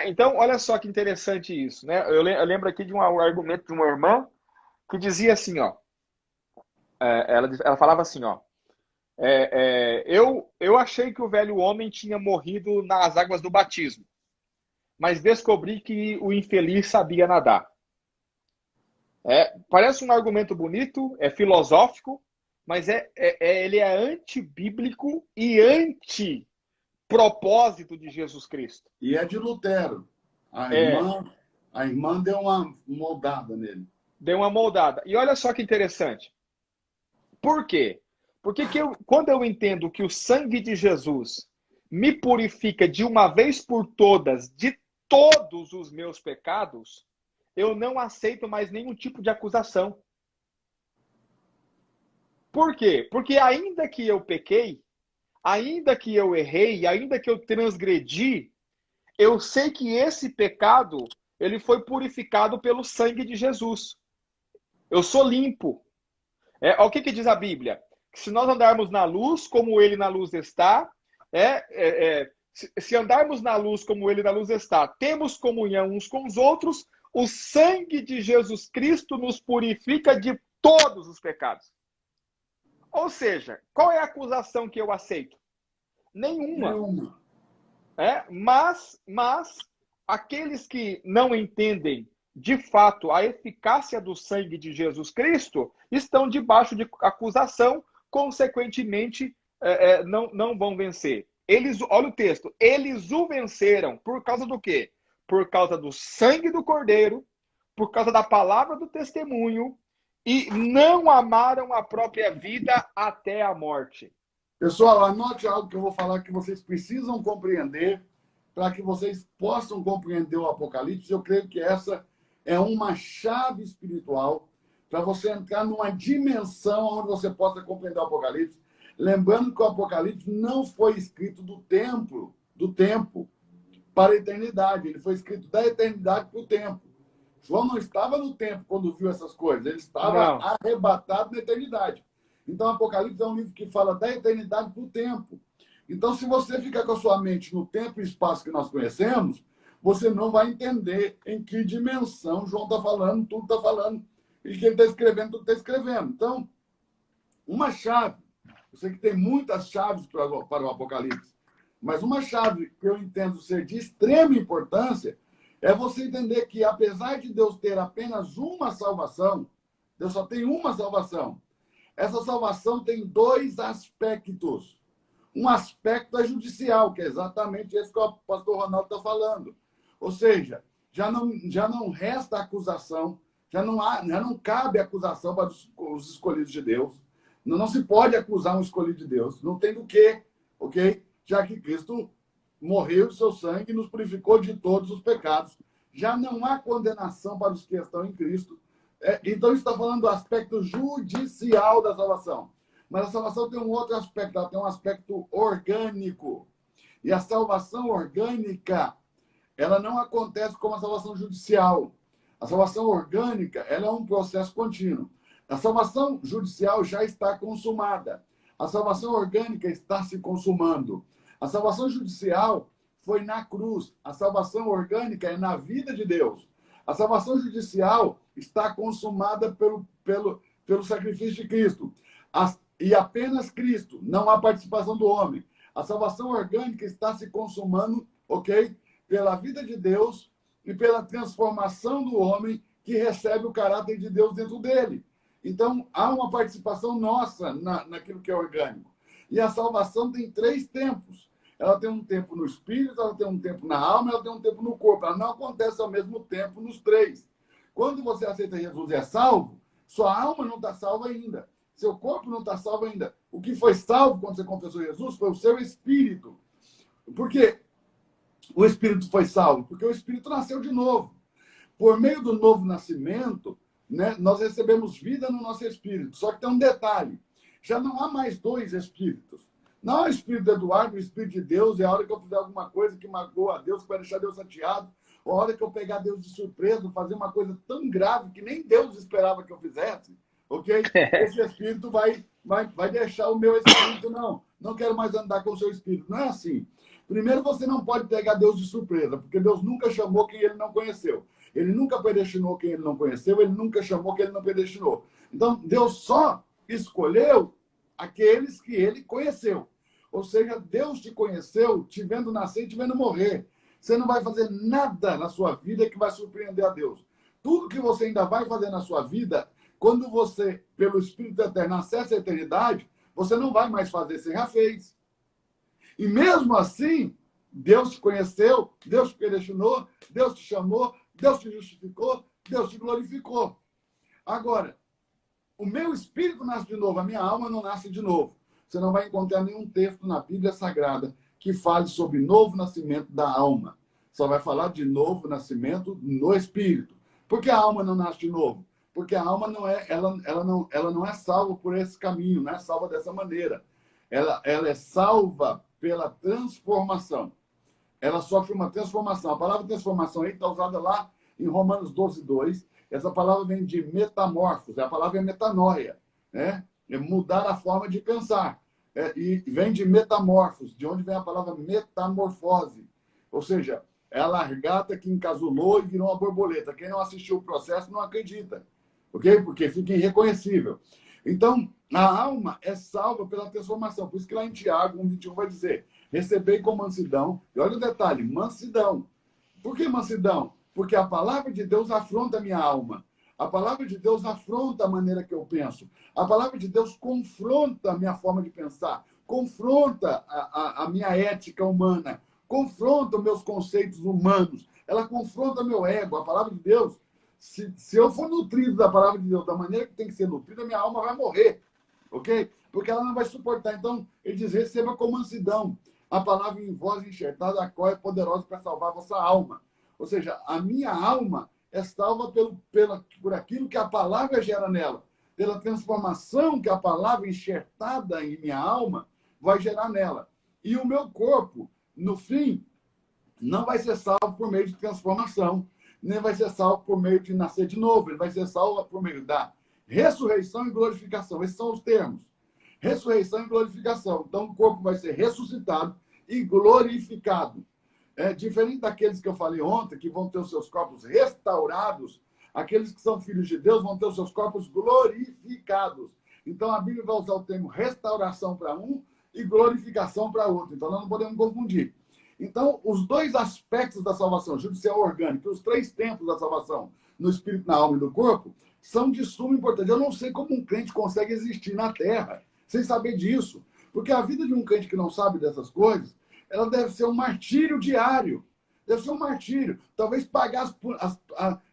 Então, olha só que interessante isso, né? Eu lembro aqui de um argumento de uma irmã que dizia assim, ó. Ela falava assim, ó. Eu achei que o velho homem tinha morrido nas águas do batismo, mas descobri que o infeliz sabia nadar. Parece um argumento bonito, é filosófico, mas ele é antibíblico e anti-propósito de Jesus Cristo. E é de Lutero. A irmã deu uma moldada nele. Deu uma moldada. E olha só que interessante. Por quê? Porque quando eu entendo que o sangue de Jesus me purifica de uma vez por todas de todos os meus pecados, eu não aceito mais nenhum tipo de acusação. Por quê? Porque ainda que eu pequei, ainda que eu errei, ainda que eu transgredi, eu sei que esse pecado, ele foi purificado pelo sangue de Jesus. Eu sou limpo. Olha o que diz a Bíblia. Se nós andarmos na luz, como ele na luz está, se andarmos na luz como ele na luz está, temos comunhão uns com os outros, o sangue de Jesus Cristo nos purifica de todos os pecados. Ou seja, qual é a acusação que eu aceito? Nenhuma. Mas aqueles que não entendem de fato a eficácia do sangue de Jesus Cristo estão debaixo de acusação, consequentemente não vão vencer. Olha o texto, eles o venceram por causa do quê? Por causa do sangue do Cordeiro, por causa da palavra do testemunho, e não amaram a própria vida até a morte. Pessoal, anote algo que eu vou falar que vocês precisam compreender para que vocês possam compreender o Apocalipse. Eu creio que essa é uma chave espiritual para você entrar numa dimensão onde você possa compreender o Apocalipse. Lembrando que o Apocalipse não foi escrito do tempo para a eternidade. Ele foi escrito da eternidade para o tempo. João não estava no tempo quando viu essas coisas. Ele estava arrebatado na eternidade. Então, o Apocalipse é um livro que fala da eternidade para o tempo. Então, se você ficar com a sua mente no tempo e espaço que nós conhecemos, você não vai entender em que dimensão João está falando, tudo está falando, e que ele está escrevendo, tudo está escrevendo. Então, uma chave, eu sei que tem muitas chaves para o Apocalipse, mas uma chave que eu entendo ser de extrema importância é você entender que, apesar de Deus ter apenas uma salvação, Deus só tem uma salvação. Essa salvação tem dois aspectos. Um aspecto é judicial, que é exatamente esse que o pastor Ronaldo está falando. Ou seja, já não resta acusação, já não cabe acusação para os escolhidos de Deus. Não se pode acusar um escolhido de Deus. Não tem do quê, ok? Já que Cristo morreu de seu sangue e nos purificou de todos os pecados. Já não há condenação para os que estão em Cristo. Então, isso está falando do aspecto judicial da salvação. Mas a salvação tem um outro aspecto, ela tem um aspecto orgânico. E a salvação orgânica, ela não acontece como a salvação judicial. A salvação orgânica, ela é um processo contínuo. A salvação judicial já está consumada. A salvação orgânica está se consumando. A salvação judicial foi na cruz. A salvação orgânica é na vida de Deus. A salvação judicial está consumada pelo sacrifício de Cristo. E apenas Cristo, não há participação do homem. A salvação orgânica está se consumando, ok? Pela vida de Deus e pela transformação do homem que recebe o caráter de Deus dentro dele. Então, há uma participação nossa naquilo que é orgânico. E a salvação tem 3 tempos. Ela tem um tempo no espírito, ela tem um tempo na alma, ela tem um tempo no corpo. Ela não acontece ao mesmo tempo nos 3. Quando você aceita Jesus e é salvo, sua alma não está salva ainda. Seu corpo não está salvo ainda. O que foi salvo quando você confessou Jesus foi o seu espírito. Por quê? O espírito foi salvo? Porque o espírito nasceu de novo. Por meio do novo nascimento, né, nós recebemos vida no nosso espírito. Só que tem um detalhe. Já não há mais 2 espíritos. Não é o espírito do Eduardo, o espírito de Deus, é a hora que eu fizer alguma coisa que magoa a Deus, que vai deixar Deus chateado, ou a hora que eu pegar Deus de surpresa, fazer uma coisa tão grave que nem Deus esperava que eu fizesse, ok? Esse espírito vai deixar o meu espírito, não quero mais andar com o seu espírito. Não é assim. Primeiro, você não pode pegar Deus de surpresa, porque Deus nunca chamou quem ele não conheceu. Ele nunca predestinou quem ele não conheceu, ele nunca chamou quem ele não predestinou. Então, Deus só escolheu aqueles que ele conheceu. Ou seja, Deus te conheceu te vendo nascer e te vendo morrer. Você não vai fazer nada na sua vida que vai surpreender a Deus. Tudo que você ainda vai fazer na sua vida, quando você, pelo Espírito Eterno, acessa a eternidade, você não vai mais fazer, você já fez. E mesmo assim, Deus te conheceu, Deus te predestinou, Deus te chamou, Deus te justificou, Deus te glorificou. Agora, o meu espírito nasce de novo, a minha alma não nasce de novo. Você não vai encontrar nenhum texto na Bíblia Sagrada que fale sobre novo nascimento da alma. Só vai falar de novo nascimento no espírito. Por que a alma não nasce de novo? Porque a alma não é, ela não é salva por esse caminho, não é salva dessa maneira. Ela é salva pela transformação. Ela sofre uma transformação. A palavra transformação aí está usada lá em Romanos 12:2. Essa palavra vem de metamorfos, a palavra é metanoia, né? É mudar a forma de pensar. E vem de metamorfos, de onde vem a palavra metamorfose. Ou seja, é a largata que encasulou e virou uma borboleta. Quem não assistiu o processo não acredita, ok? Porque fica irreconhecível. Então, a alma é salva pela transformação. Por isso que lá em Tiago 1:21 vai dizer: recebei com mansidão. E olha o detalhe, mansidão. Por que mansidão? Porque a palavra de Deus afronta a minha alma. A palavra de Deus afronta a maneira que eu penso. A palavra de Deus confronta a minha forma de pensar. Confronta a minha ética humana. Confronta os meus conceitos humanos. Ela confronta meu ego. A palavra de Deus, se eu for nutrido da palavra de Deus da maneira que tem que ser nutrida, minha alma vai morrer. Ok? Porque ela não vai suportar. Então, ele diz: receba com mansidão a palavra em voz enxertada, a qual é poderosa para salvar a vossa alma. Ou seja, a minha alma é salva por aquilo que a palavra gera nela, pela transformação que a palavra enxertada em minha alma vai gerar nela. E o meu corpo, no fim, não vai ser salvo por meio de transformação, nem vai ser salvo por meio de nascer de novo. Ele vai ser salvo por meio da ressurreição e glorificação. Esses são os termos. Ressurreição e glorificação. Então, o corpo vai ser ressuscitado e glorificado. Diferente daqueles que eu falei ontem, que vão ter os seus corpos restaurados, aqueles que são filhos de Deus vão ter os seus corpos glorificados. Então, a Bíblia vai usar o termo restauração para um e glorificação para outro. Então, nós não podemos confundir. Então, os 2 aspectos da salvação, judicial orgânica, os 3 tempos da salvação, no espírito, na alma e no corpo, são de suma importância. Eu não sei como um crente consegue existir na Terra sem saber disso. Porque a vida de um crente que não sabe dessas coisas, ela deve ser um martírio diário. Deve ser um martírio. Talvez pagar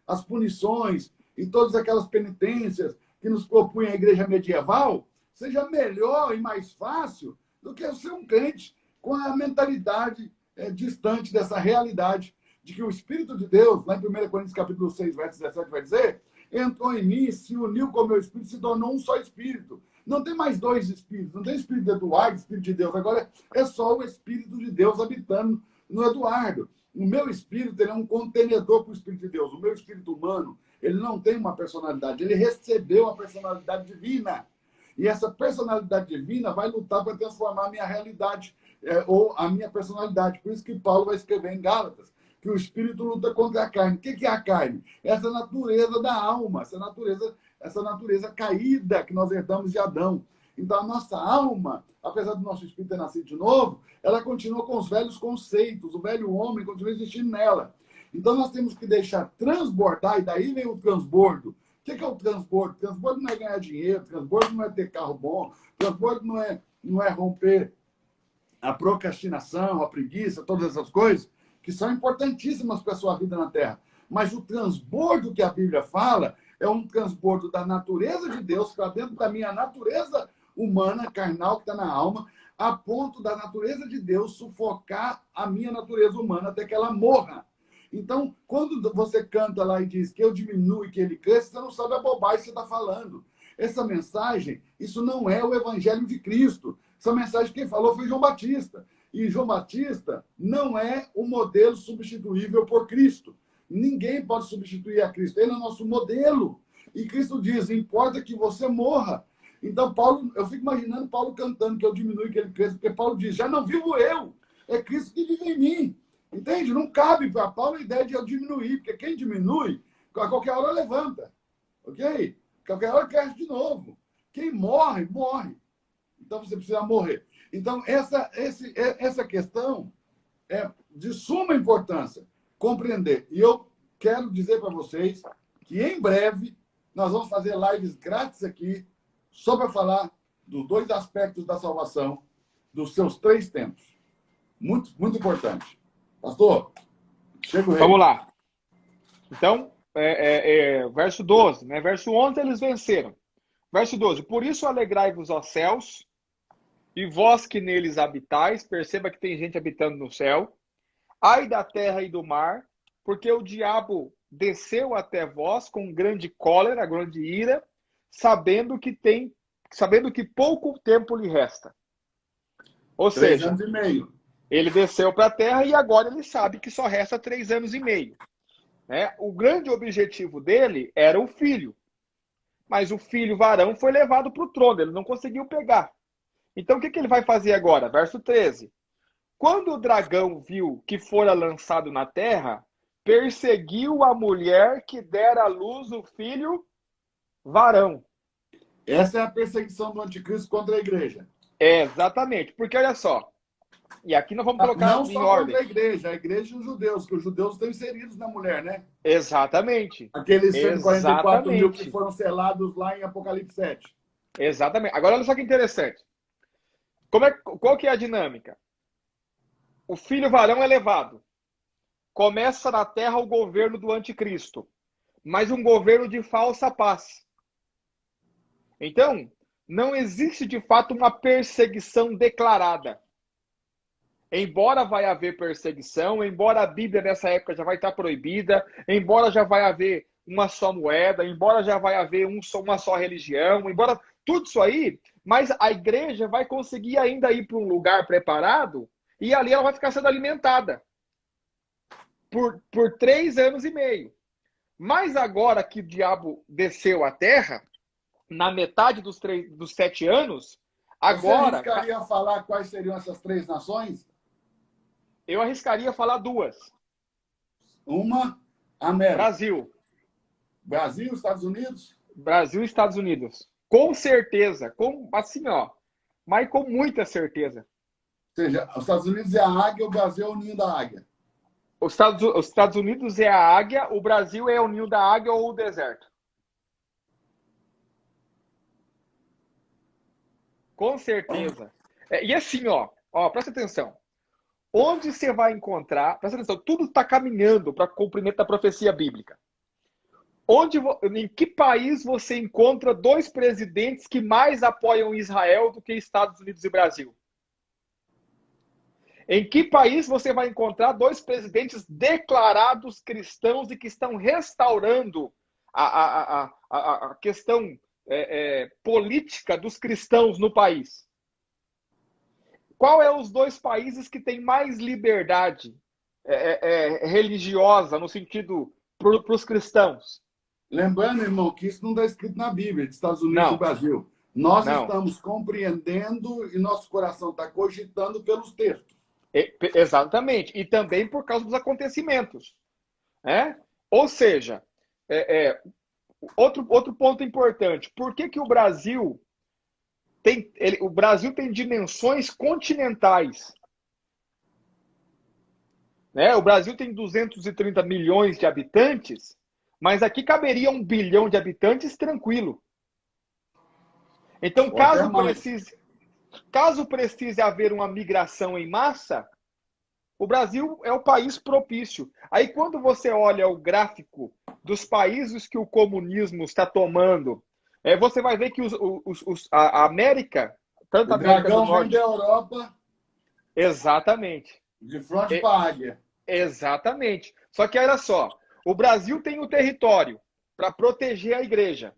as punições e todas aquelas penitências que nos propunha a igreja medieval seja melhor e mais fácil do que ser um crente com a mentalidade distante dessa realidade de que o Espírito de Deus, lá em 1 Coríntios capítulo 6, verso 17, vai dizer: entrou em mim, se uniu com o meu Espírito, se tornou um só Espírito. Não tem mais 2 espíritos, não tem Espírito de Eduardo, Espírito de Deus. Agora é só o Espírito de Deus habitando no Eduardo. O meu espírito, ele é um contenedor para o Espírito de Deus. O meu espírito humano, ele não tem uma personalidade, ele recebeu a personalidade divina. E essa personalidade divina vai lutar para transformar a minha realidade ou a minha personalidade. Por isso que Paulo vai escrever em Gálatas que o espírito luta contra a carne. O que é a carne? Essa natureza da alma, essa natureza caída que nós herdamos de Adão. Então, a nossa alma, apesar do nosso espírito ter nascido de novo, ela continua com os velhos conceitos, o velho homem continua existindo nela. Então, nós temos que deixar transbordar, e daí vem o transbordo. O que é o transbordo? Transbordo não é ganhar dinheiro, transbordo não é ter carro bom, transbordo não é romper a procrastinação, a preguiça, todas essas coisas, que são importantíssimas para a sua vida na Terra. Mas o transbordo que a Bíblia fala é um transbordo da natureza de Deus para dentro da minha natureza humana, carnal, que está na alma, a ponto da natureza de Deus sufocar a minha natureza humana até que ela morra. Então, quando você canta lá e diz que eu diminuo e que ele cresce, você não sabe a bobagem que você está falando. Essa mensagem, isso não é o Evangelho de Cristo. Essa mensagem quem falou foi João Batista. E João Batista não é o modelo substituível por Cristo. Ninguém pode substituir a Cristo. Ele é nosso modelo. E Cristo diz, importa que você morra. Então, Paulo, eu fico imaginando Paulo cantando que eu diminui e que ele cresça, porque Paulo diz, já não vivo eu, é Cristo que vive em mim. Entende? Não cabe para Paulo a ideia de eu diminuir, porque quem diminui, a qualquer hora levanta. Ok? Qualquer hora cresce de novo. Quem morre, morre. Então você precisa morrer. Então, essa questão é de suma importância compreender. E eu quero dizer para vocês que em breve nós vamos fazer lives grátis aqui só para falar dos dois aspectos da salvação, dos seus 3 tempos. Muito, muito importante. Pastor, chega o rei. Vamos lá. Então, verso 12, né? Verso 11, eles venceram. Verso 12, por isso alegrai-vos, ó céus, e vós que neles habitais, perceba que tem gente habitando no céu, ai da terra e do mar, porque o diabo desceu até vós com grande cólera, grande ira, sabendo que pouco tempo lhe resta. Ou 3 seja, anos e meio. ele desceu para a terra e agora ele sabe que só resta 3 anos e meio. Né? O grande objetivo dele era o filho. Mas o filho varão foi levado para o trono, ele não conseguiu pegar. Então o que ele vai fazer agora? Verso 13. Quando o dragão viu que fora lançado na terra, perseguiu a mulher que dera à luz o filho varão. Essa é a perseguição do anticristo contra a igreja. Exatamente, porque olha só, e aqui nós vamos colocar não em só ordem. contra a igreja e os judeus, que os judeus estão inseridos na mulher, né? Exatamente. Aqueles 144 mil Exatamente. que foram selados lá em Apocalipse 7. Exatamente. Agora olha só que interessante. Qual que é a dinâmica? O filho varão é levado. Começa na terra o governo do anticristo, mas um governo de falsa paz. Então, não existe de fato uma perseguição declarada. Embora vai haver perseguição, embora a Bíblia nessa época já vai estar proibida, embora já vai haver uma só moeda, embora já vai haver uma só religião, embora tudo isso aí, mas a igreja vai conseguir ainda ir para um lugar preparado e ali ela vai ficar sendo alimentada por 3 anos e meio. Mas agora que o diabo desceu à terra, na metade dos 7 anos, agora... Você arriscaria falar quais seriam essas 3 nações? Eu arriscaria falar 2. Uma, América. Brasil. Brasil, Estados Unidos? Brasil e Estados Unidos. Com certeza. Assim, ó. Mas com muita certeza. Ou seja, os Estados Unidos é a águia, o Brasil é o ninho da águia. Os Estados Unidos é a águia, o Brasil é o ninho da águia ou o deserto. Com certeza. E assim, ó, presta atenção. Onde você vai encontrar... Presta atenção, tudo está caminhando para cumprimento da profecia bíblica. Em que país você encontra 2 presidentes que mais apoiam Israel do que Estados Unidos e Brasil? Em que país você vai encontrar 2 presidentes declarados cristãos e que estão restaurando a questão política dos cristãos no país? Qual é os 2 países que têm mais liberdade religiosa, no sentido para os cristãos? Lembrando, irmão, que isso não está escrito na Bíblia, de Estados Unidos e Brasil. Nós estamos compreendendo e nosso coração está cogitando pelos textos. Exatamente. E também por causa dos acontecimentos. Ou seja, outro ponto importante. Por que o Brasil o Brasil tem dimensões continentais. Né? O Brasil tem 230 milhões de habitantes, mas aqui caberia 1 bilhão de habitantes tranquilo. Então, caso precise haver uma migração em massa, o Brasil é o país propício. Aí, quando você olha o gráfico dos países que o comunismo está tomando, você vai ver que a América, tanto a América do Norte... vem da Europa... Exatamente. De frente para a Águia. Exatamente. Só que, olha só, o Brasil tem o território para proteger a igreja.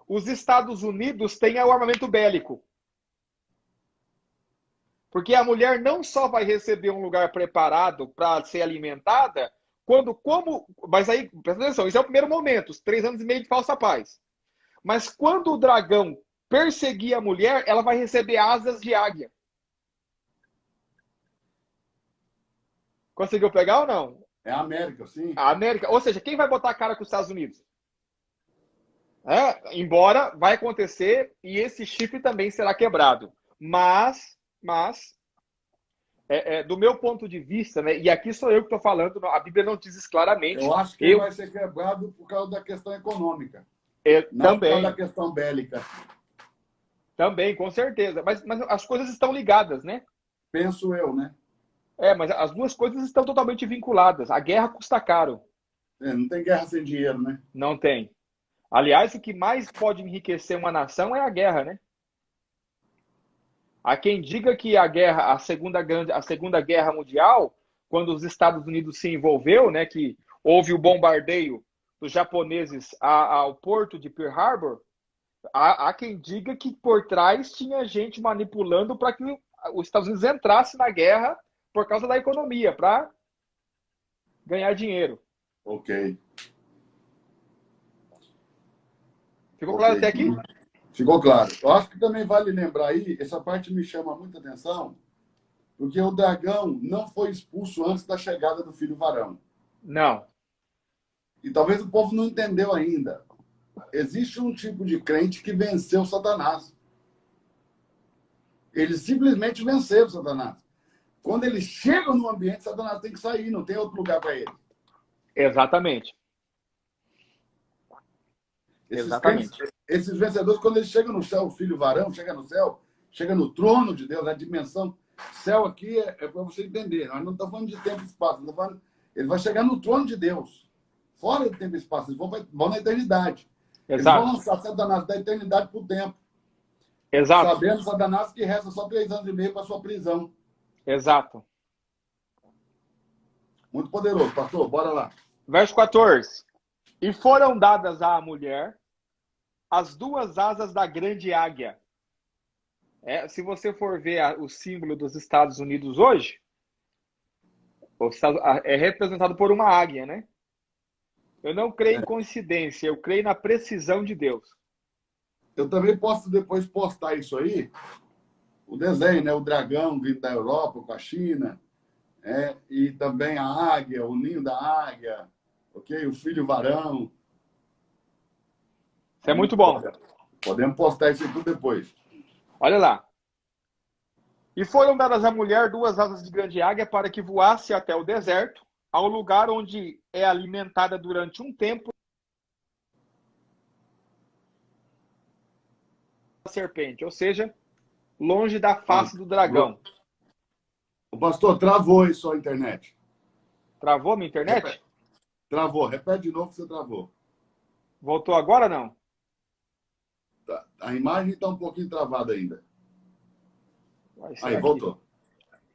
Os Estados Unidos têm o armamento bélico. Porque a mulher não só vai receber um lugar preparado para ser alimentada, mas aí, presta atenção, esse é o primeiro momento, os 3 anos e meio de falsa paz. Mas quando o dragão perseguir a mulher, ela vai receber asas de águia. Conseguiu pegar ou não? É a América, sim. A América. Ou seja, quem vai botar a cara com os Estados Unidos? Embora vai acontecer e esse chifre também será quebrado. Mas do meu ponto de vista, né, e aqui sou eu que estou falando, a Bíblia não diz isso claramente. Eu acho que ele vai ser quebrado por causa da questão econômica. Não Também. por causa da questão bélica. Também, com certeza. Mas as coisas estão ligadas, né? Penso eu, né? Mas as duas coisas estão totalmente vinculadas. A guerra custa caro. Não tem guerra sem dinheiro, né? Não tem. Aliás, o que mais pode enriquecer uma nação é a guerra, né? Há quem diga que a Segunda Guerra Mundial, quando os Estados Unidos se envolveu, né, que houve o bombardeio dos japoneses ao porto de Pearl Harbor, há quem diga que por trás tinha gente manipulando para que os Estados Unidos entrasse na guerra por causa da economia, para ganhar dinheiro. Ok. Ficou claro até aqui? Ficou claro. Eu acho que também vale lembrar aí, essa parte me chama muita atenção, porque o dragão não foi expulso antes da chegada do filho varão. Não. E talvez o povo não entendeu ainda. Existe um tipo de crente que venceu Satanás. Eles simplesmente venceram Satanás. Quando eles chegam no ambiente, Satanás tem que sair, não tem outro lugar para ele. Exatamente. Esses vencedores, quando eles chegam no céu, o filho varão chega no céu, chega no trono de Deus, a dimensão. Céu aqui é para você entender. Nós não estamos falando de tempo e espaço. Ele vai chegar no trono de Deus. Fora do tempo e espaço. Eles vão na eternidade. Exato. Eles vão lançar Satanás da eternidade para o tempo. Exato. Sabendo, Satanás, que resta só 3 anos e meio para sua prisão. Exato. Muito poderoso, pastor. Bora lá. Verso 14. E foram dadas à mulher as 2 asas da grande águia. Se você for ver o símbolo dos Estados Unidos hoje, é representado por uma águia, né? Eu não creio em coincidência, eu creio na precisão de Deus. Eu também posso depois postar isso aí, o desenho, né? O dragão vindo da Europa com a China, e também a águia, o ninho da águia, ok? O filho varão. Isso é muito bom. Podemos postar isso tudo depois. Olha lá. E foram dadas à mulher 2 asas de grande águia para que voasse até o deserto, ao lugar onde é alimentada durante um tempo a serpente, ou seja, longe da face do dragão. O pastor, travou aí sua internet. Travou minha internet? Travou. Repete de novo que você travou. Voltou agora ou não? A imagem está um pouquinho travada ainda. Aí, aqui. voltou.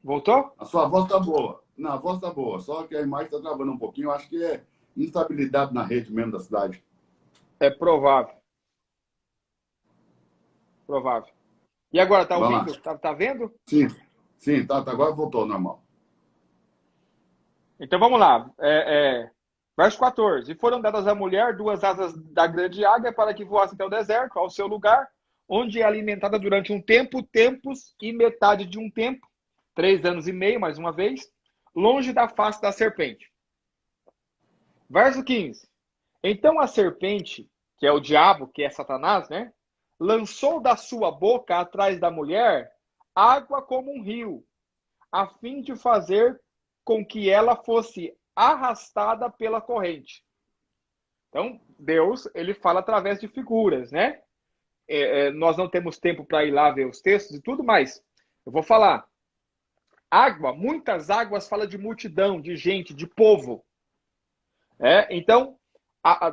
Voltou? A sua voz está boa. Não, a voz está boa. Só que a imagem está travando um pouquinho. Eu acho que é instabilidade na rede mesmo da cidade. É provável. Provável. E agora, tá ouvindo? Tá vendo? Sim. Sim, tá. Agora voltou ao normal. Então, vamos lá. Verso 14. E foram dadas à mulher 2 asas da grande águia para que voasse até o deserto, ao seu lugar, onde é alimentada durante um tempo, tempos e metade de um tempo, 3 anos e meio, mais uma vez, longe da face da serpente. Verso 15. Então a serpente, que é o diabo, que é Satanás, né? lançou da sua boca atrás da mulher água como um rio, a fim de fazer com que ela fosse arrastada pela corrente. Então, Deus, ele fala através de figuras, né? Nós não temos tempo para ir lá ver os textos e tudo, mas eu vou falar. Água, muitas águas fala de multidão, de gente, de povo. Então,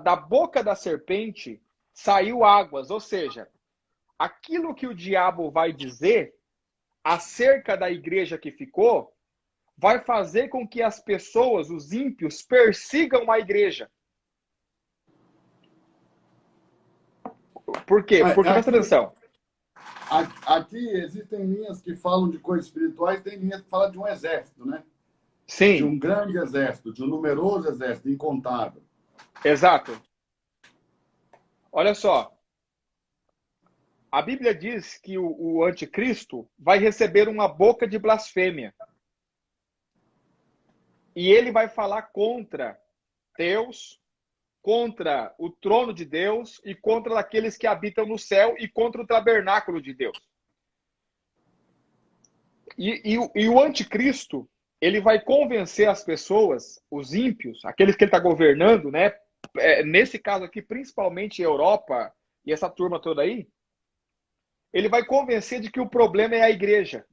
da boca da serpente saiu águas, ou seja, aquilo que o diabo vai dizer acerca da igreja que ficou, vai fazer com que as pessoas, os ímpios, persigam a igreja. Por quê? Porque, presta atenção. Aqui existem linhas que falam de coisas espirituais, tem linhas que falam de um exército, né? Sim. De um grande exército, de um numeroso exército, incontável. Exato. Olha só. A Bíblia diz que o anticristo vai receber uma boca de blasfêmia. E ele vai falar contra Deus, contra o trono de Deus e contra aqueles que habitam no céu e contra o tabernáculo de Deus. E o anticristo, ele vai convencer as pessoas, os ímpios, aqueles que ele está governando, né? Nesse caso aqui, principalmente Europa e essa turma toda aí, ele vai convencer de que o problema é a igreja.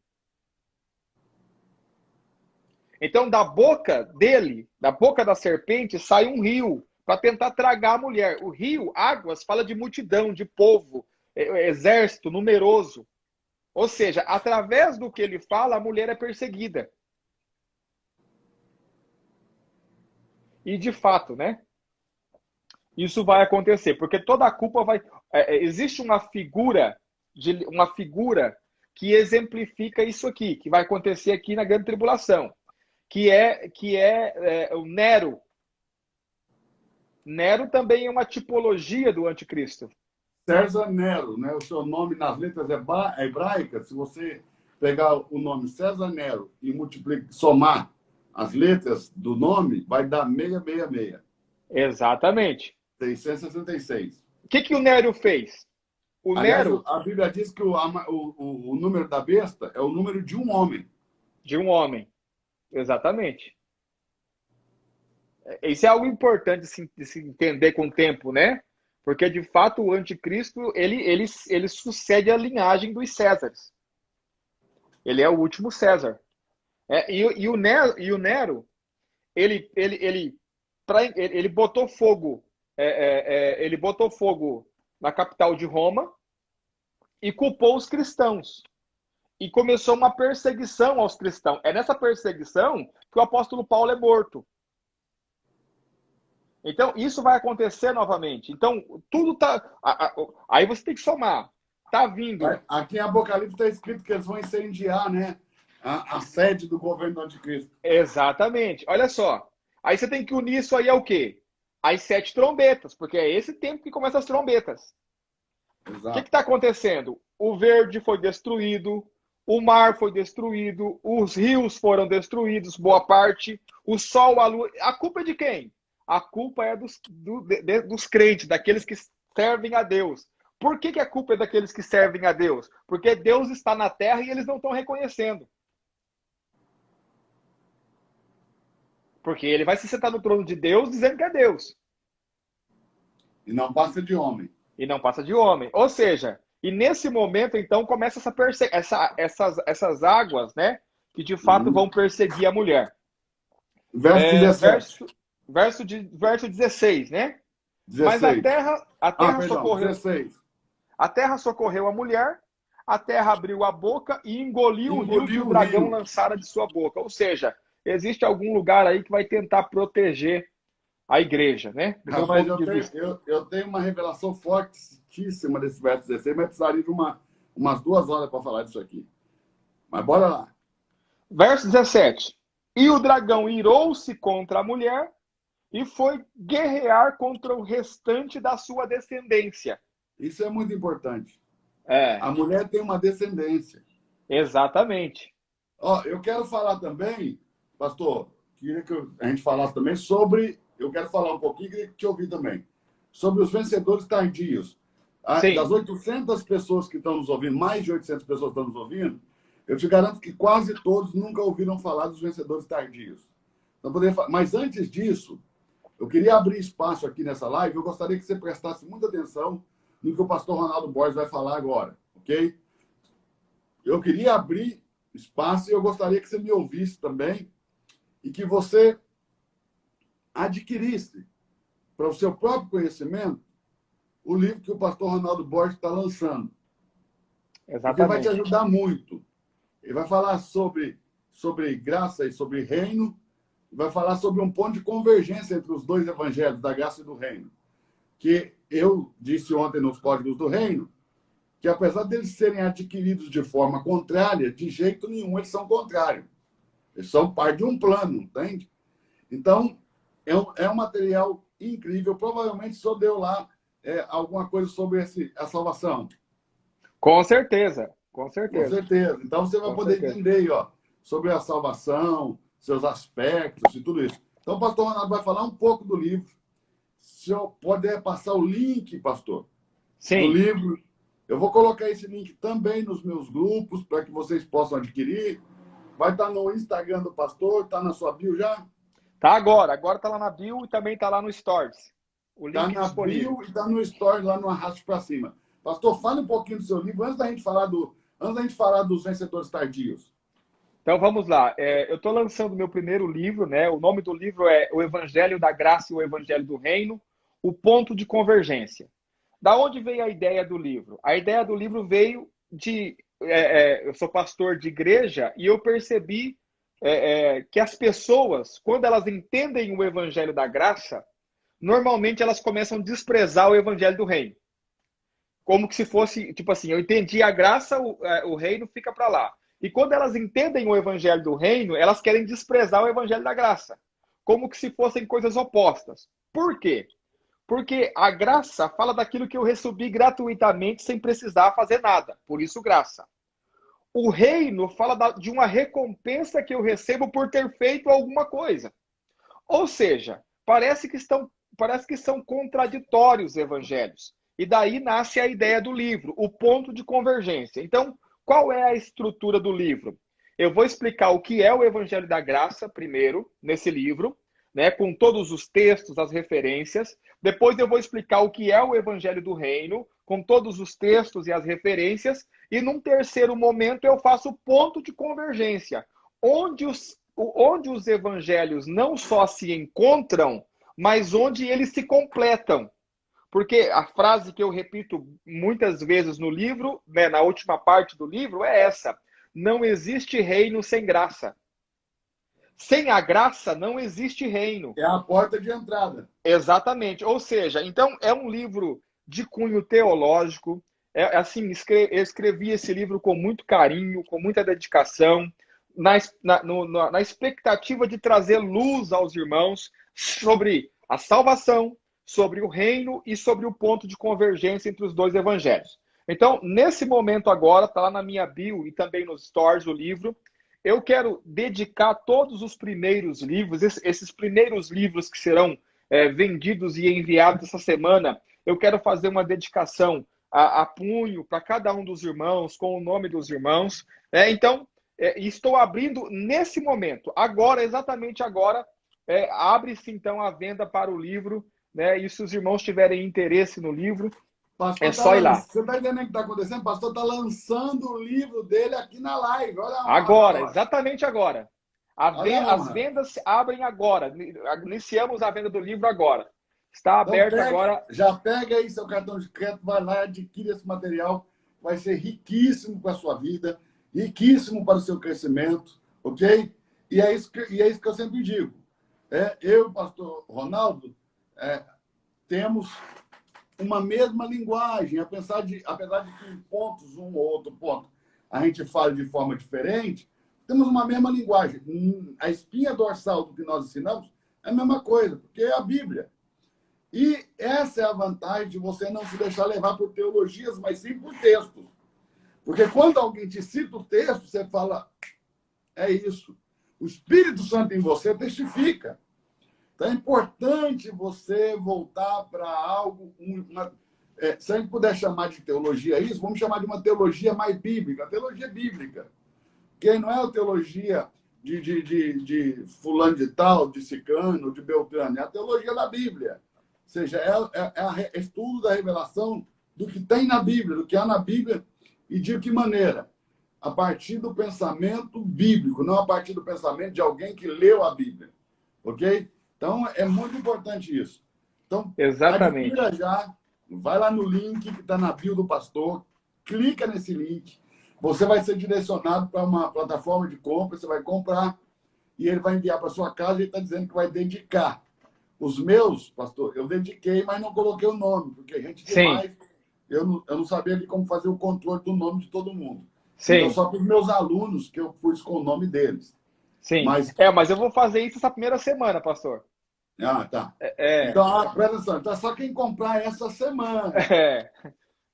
Então, da boca dele, da boca da serpente, sai um rio para tentar tragar a mulher. O rio, águas, fala de multidão, de povo, exército numeroso. Ou seja, através do que ele fala, a mulher é perseguida. E de fato, né? Isso vai acontecer, porque toda a culpa vai... existe uma figura que exemplifica isso aqui, que vai acontecer aqui na Grande Tribulação, que é o Nero. Nero também é uma tipologia do anticristo. César Nero, né? O seu nome nas letras hebraicas, se você pegar o nome César Nero e somar as letras do nome, vai dar 666. Exatamente. 666. O que o Nero fez? Aliás, a Bíblia diz que o número da besta é o número de um homem. De um homem. Exatamente. Isso é algo importante de se entender com o tempo, né? Porque, de fato, o anticristo, ele sucede a linhagem dos Césares. Ele é o último César. E o Nero, ele botou fogo, ele botou fogo na capital de Roma e culpou os cristãos. E começou uma perseguição aos cristãos. É nessa perseguição que o apóstolo Paulo é morto. Então, isso vai acontecer novamente. Então, tudo tá... Aí você tem que somar. Tá vindo... Aqui em Apocalipse está escrito que eles vão incendiar, né? A sede do governo do anticristo. Exatamente. Olha só. Aí você tem que unir isso aí ao quê? As 7 trombetas, porque é esse tempo que começam as trombetas. Exato. O que está acontecendo? O verde foi destruído, o mar foi destruído, os rios foram destruídos, boa parte, o sol, a lua... A culpa é de quem? A culpa é dos crentes, daqueles que servem a Deus. Por que a culpa é daqueles que servem a Deus? Porque Deus está na terra e eles não estão reconhecendo. Porque ele vai se sentar no trono de Deus dizendo que é Deus. E não passa de homem. E não passa de homem. Ou seja, e nesse momento, então, começa essas águas, né? Que de fato vão perseguir a mulher. Verso 17. Verso 16, né? 16. Mas a terra socorreu. 16. A terra socorreu a mulher, a terra abriu a boca e engoliu o rio que o dragão lançara de sua boca. Ou seja, existe algum lugar aí que vai tentar proteger a igreja, né? Rapaz, eu tenho uma revelação fortíssima desse verso 16, mas precisaria de umas 2 horas para falar disso aqui. Mas bora lá. Verso 17. E o dragão irou-se contra a mulher e foi guerrear contra o restante da sua descendência. Isso é muito importante. É. A mulher tem uma descendência. Exatamente. Ó, eu quero falar também, pastor, queria que a gente falasse também sobre... Eu quero falar um pouquinho, queria te ouvir também. Sobre os vencedores tardios. Sim. Das 800 pessoas que estão nos ouvindo, mais de 800 pessoas estão nos ouvindo, eu te garanto que quase todos nunca ouviram falar dos vencedores tardios. Não poderia falar. Mas antes disso, eu queria abrir espaço aqui nessa live. Eu gostaria que você prestasse muita atenção no que o pastor Ronaldo Borges vai falar agora, ok? Eu queria abrir espaço e eu gostaria que você me ouvisse também e que você adquirisse para o seu próprio conhecimento o livro que o pastor Ronaldo Borges está lançando. Porque vai te Exatamente. ajudar muito. Ele vai falar sobre graça e sobre reino, vai falar sobre um ponto de convergência entre os dois evangelhos, da graça e do reino. Que eu disse ontem nos Códigos do Reino, que apesar deles serem adquiridos de forma contrária, de jeito nenhum eles são contrários. Eles são parte de um plano, entende? Então, é um material incrível. Provavelmente só deu lá alguma coisa sobre a salvação. Com certeza. Com Com certeza. certeza. Então, você vai Com poder certeza. entender aí, ó, sobre a salvação, seus aspectos e tudo isso. Então, o pastor Ronaldo vai falar um pouco do livro. Se eu puder passar o link, pastor, do Sim. livro, eu vou colocar esse link também nos meus grupos para que vocês possam adquirir. Vai estar no Instagram do pastor, está na sua bio já? Tá agora. Agora tá lá na bio e também tá lá no Stories. O link Está na disponível. bio e está no story lá no Arraste para Cima. Pastor, fale um pouquinho do seu livro antes da gente falar dos vencedores tardios. Então vamos lá. Eu estou lançando meu primeiro livro, né? O nome do livro é O Evangelho da Graça e o Evangelho do Reino, o ponto de convergência. Da onde veio a ideia do livro? A ideia do livro veio de... eu sou pastor de igreja e eu percebi que as pessoas, quando elas entendem o Evangelho da Graça, normalmente elas começam a desprezar o Evangelho do Reino. Como que se fosse, tipo assim, eu entendi a graça, o reino fica para lá. E quando elas entendem o evangelho do reino, elas querem desprezar o evangelho da graça. Como que se fossem coisas opostas. Por quê? Porque a graça fala daquilo que eu recebi gratuitamente sem precisar fazer nada. Por isso, graça. O reino fala de uma recompensa que eu recebo por ter feito alguma coisa. Ou seja, parece que são contraditórios os evangelhos. E daí nasce a ideia do livro, o ponto de convergência. Então, qual é a estrutura do livro? Eu vou explicar o que é o Evangelho da Graça, primeiro, nesse livro, né, com todos os textos, as referências. Depois eu vou explicar o que é o Evangelho do Reino, com todos os textos e as referências. E num terceiro momento eu faço o ponto de convergência, onde os evangelhos não só se encontram, mas onde eles se completam. Porque a frase que eu repito muitas vezes no livro, né, na última parte do livro, é essa: não existe reino sem graça. Sem a graça não existe reino. É a porta de entrada. Exatamente. Ou seja, então é um livro de cunho teológico. Eu escrevi esse livro com muito carinho, com muita dedicação, na expectativa de trazer luz aos irmãos sobre a salvação, sobre o reino e sobre o ponto de convergência entre os dois evangelhos. Então, nesse momento agora, está lá na minha bio e também nos stories do livro, eu quero dedicar todos os primeiros livros, esses primeiros livros que serão vendidos e enviados essa semana, eu quero fazer uma dedicação a punho para cada um dos irmãos, com o nome dos irmãos. Então, estou abrindo nesse momento, agora, exatamente agora, abre-se então a venda para o livro, né? E se os irmãos tiverem interesse no livro, Pastor é só ir lá. Você está entendendo o que está acontecendo? O pastor está lançando o livro dele aqui na live. Olha a honra, Agora, exatamente agora. As honra. vendas abrem agora. Iniciamos a venda do livro agora. Está Então, aberto agora. já pega aí seu cartão de crédito, vai lá e adquire esse material. Vai ser riquíssimo para a sua vida, riquíssimo para o seu crescimento, ok? E é isso que eu sempre digo. Eu e o pastor Ronaldo temos uma mesma linguagem, apesar de que em pontos, um ou outro ponto, a gente fala de forma diferente, temos uma mesma linguagem. A espinha dorsal do que nós ensinamos é a mesma coisa, porque é a Bíblia. E essa é a vantagem de você não se deixar levar por teologias, mas sim por textos. Porque quando alguém te cita o texto, você fala, é isso. O Espírito Santo em você testifica. Então é importante você voltar para algo, se a gente puder chamar de teologia isso, vamos chamar de uma teologia mais bíblica, a teologia bíblica. Que não é a teologia de fulano de tal, de cicano, de beltrano, é a teologia da Bíblia. Ou seja, é estudo da revelação do que tem na Bíblia, do que há na Bíblia e de que maneira? A partir do pensamento bíblico, não a partir do pensamento de alguém que leu a Bíblia. Ok? Então, é muito importante isso. Então, Exatamente. adquira já, vai lá no link que está na bio do pastor, clica nesse link, você vai ser direcionado para uma plataforma de compra, você vai comprar e ele vai enviar para sua casa e ele está dizendo que vai dedicar. Os meus, pastor, eu dediquei, mas não coloquei o nome, porque a gente demais, eu não sabia como fazer o controle do nome de todo mundo. Sim. Então, só para os meus alunos que eu pus com o nome deles. Sim. Mas eu vou fazer isso essa primeira semana, pastor. Ah, tá. Então, presta atenção. Então, é só quem comprar essa semana.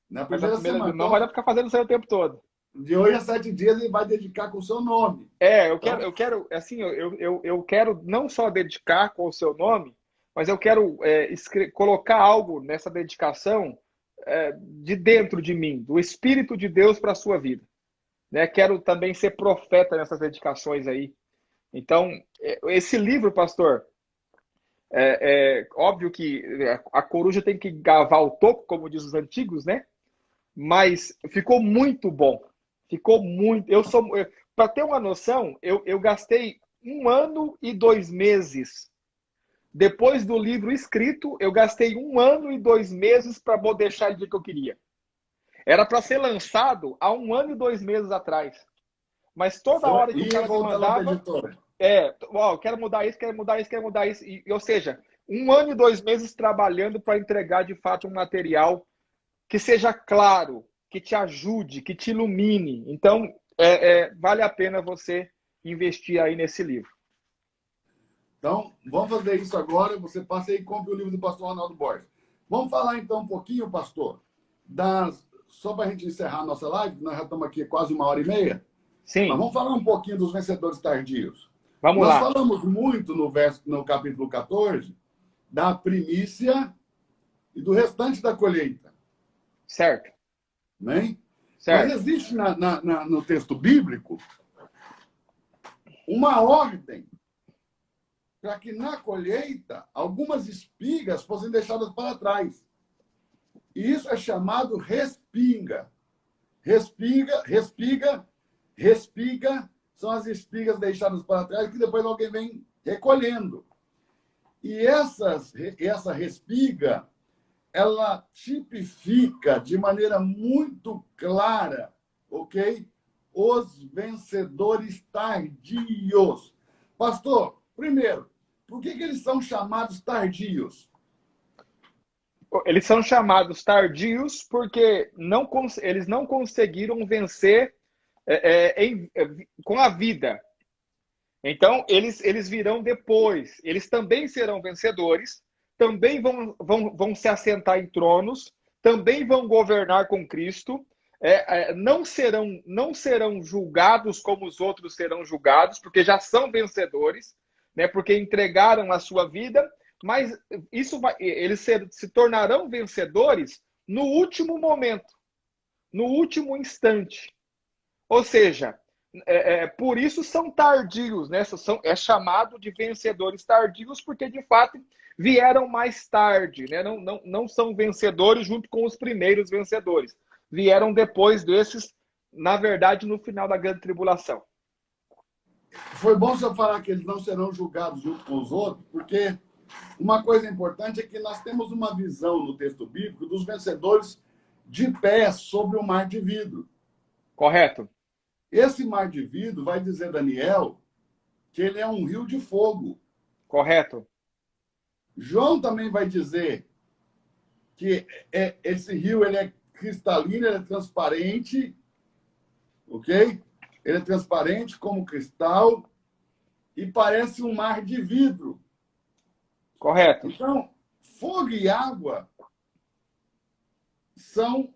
Na primeira semana. Não vai dar para ficar fazendo isso aí o tempo todo. De 8 a 7 dias ele vai dedicar com o seu nome. Eu quero, assim, eu quero não só dedicar com o seu nome, mas eu quero colocar algo nessa dedicação de dentro de mim, do Espírito de Deus para a sua vida. Né? Quero também ser profeta nessas dedicações aí. Então, esse livro, pastor, óbvio que a coruja tem que gavar o toco, como diz os antigos, né? Mas ficou muito bom. Ficou muito. Para ter uma noção, eu gastei 1 ano e 2 meses. Depois do livro escrito, eu gastei 1 ano e 2 meses para deixar ele do que eu queria. Era para ser lançado há 1 ano e 2 meses atrás. Mas toda hora que o cara me mandava... eu quero mudar isso, quero mudar isso, quero mudar isso. Ou seja, 1 ano e 2 meses trabalhando para entregar, de fato, um material que seja claro, que te ajude, que te ilumine. Então, vale a pena você investir aí nesse livro. Então, vamos fazer isso agora. Você passa aí e compre o livro do pastor Ronaldo Borges. Vamos falar, então, um pouquinho, pastor, só para a gente encerrar a nossa live, nós já estamos aqui quase 1h30. Sim. Mas vamos falar um pouquinho dos vencedores tardios. Vamos lá. Nós falamos muito no capítulo 14 da primícia e do restante da colheita. Certo. Né? Certo. Mas existe no texto bíblico uma ordem para que na colheita algumas espigas fossem deixadas para trás. E isso é chamado respinga. Respiga são as espigas deixadas para trás que depois alguém vem recolhendo. E essa respiga, ela tipifica de maneira muito clara, ok? Os vencedores tardios. Pastor, primeiro, por que eles são chamados tardios? Eles são chamados tardios porque eles não conseguiram vencer com a vida. Então, eles virão depois. Eles também serão vencedores, também vão se assentar em tronos, também vão governar com Cristo, não serão julgados como os outros serão julgados, porque já são vencedores, né, porque entregaram a sua vida, mas eles se tornarão vencedores no último momento, no último instante. Ou seja, por isso são tardios, né? É chamado de vencedores tardios, porque de fato vieram mais tarde, né? Não são vencedores junto com os primeiros vencedores. Vieram depois desses, na verdade, no final da grande tribulação. Foi bom você falar que eles não serão julgados junto com os outros, porque uma coisa importante é que nós temos uma visão no texto bíblico dos vencedores de pé sobre o mar de vidro. Correto. Esse mar de vidro, vai dizer Daniel, que ele é um rio de fogo. Correto. João também vai dizer que esse rio ele é cristalino, ele é transparente, ok? Ele é transparente como cristal e parece um mar de vidro. Correto. Então, fogo e água são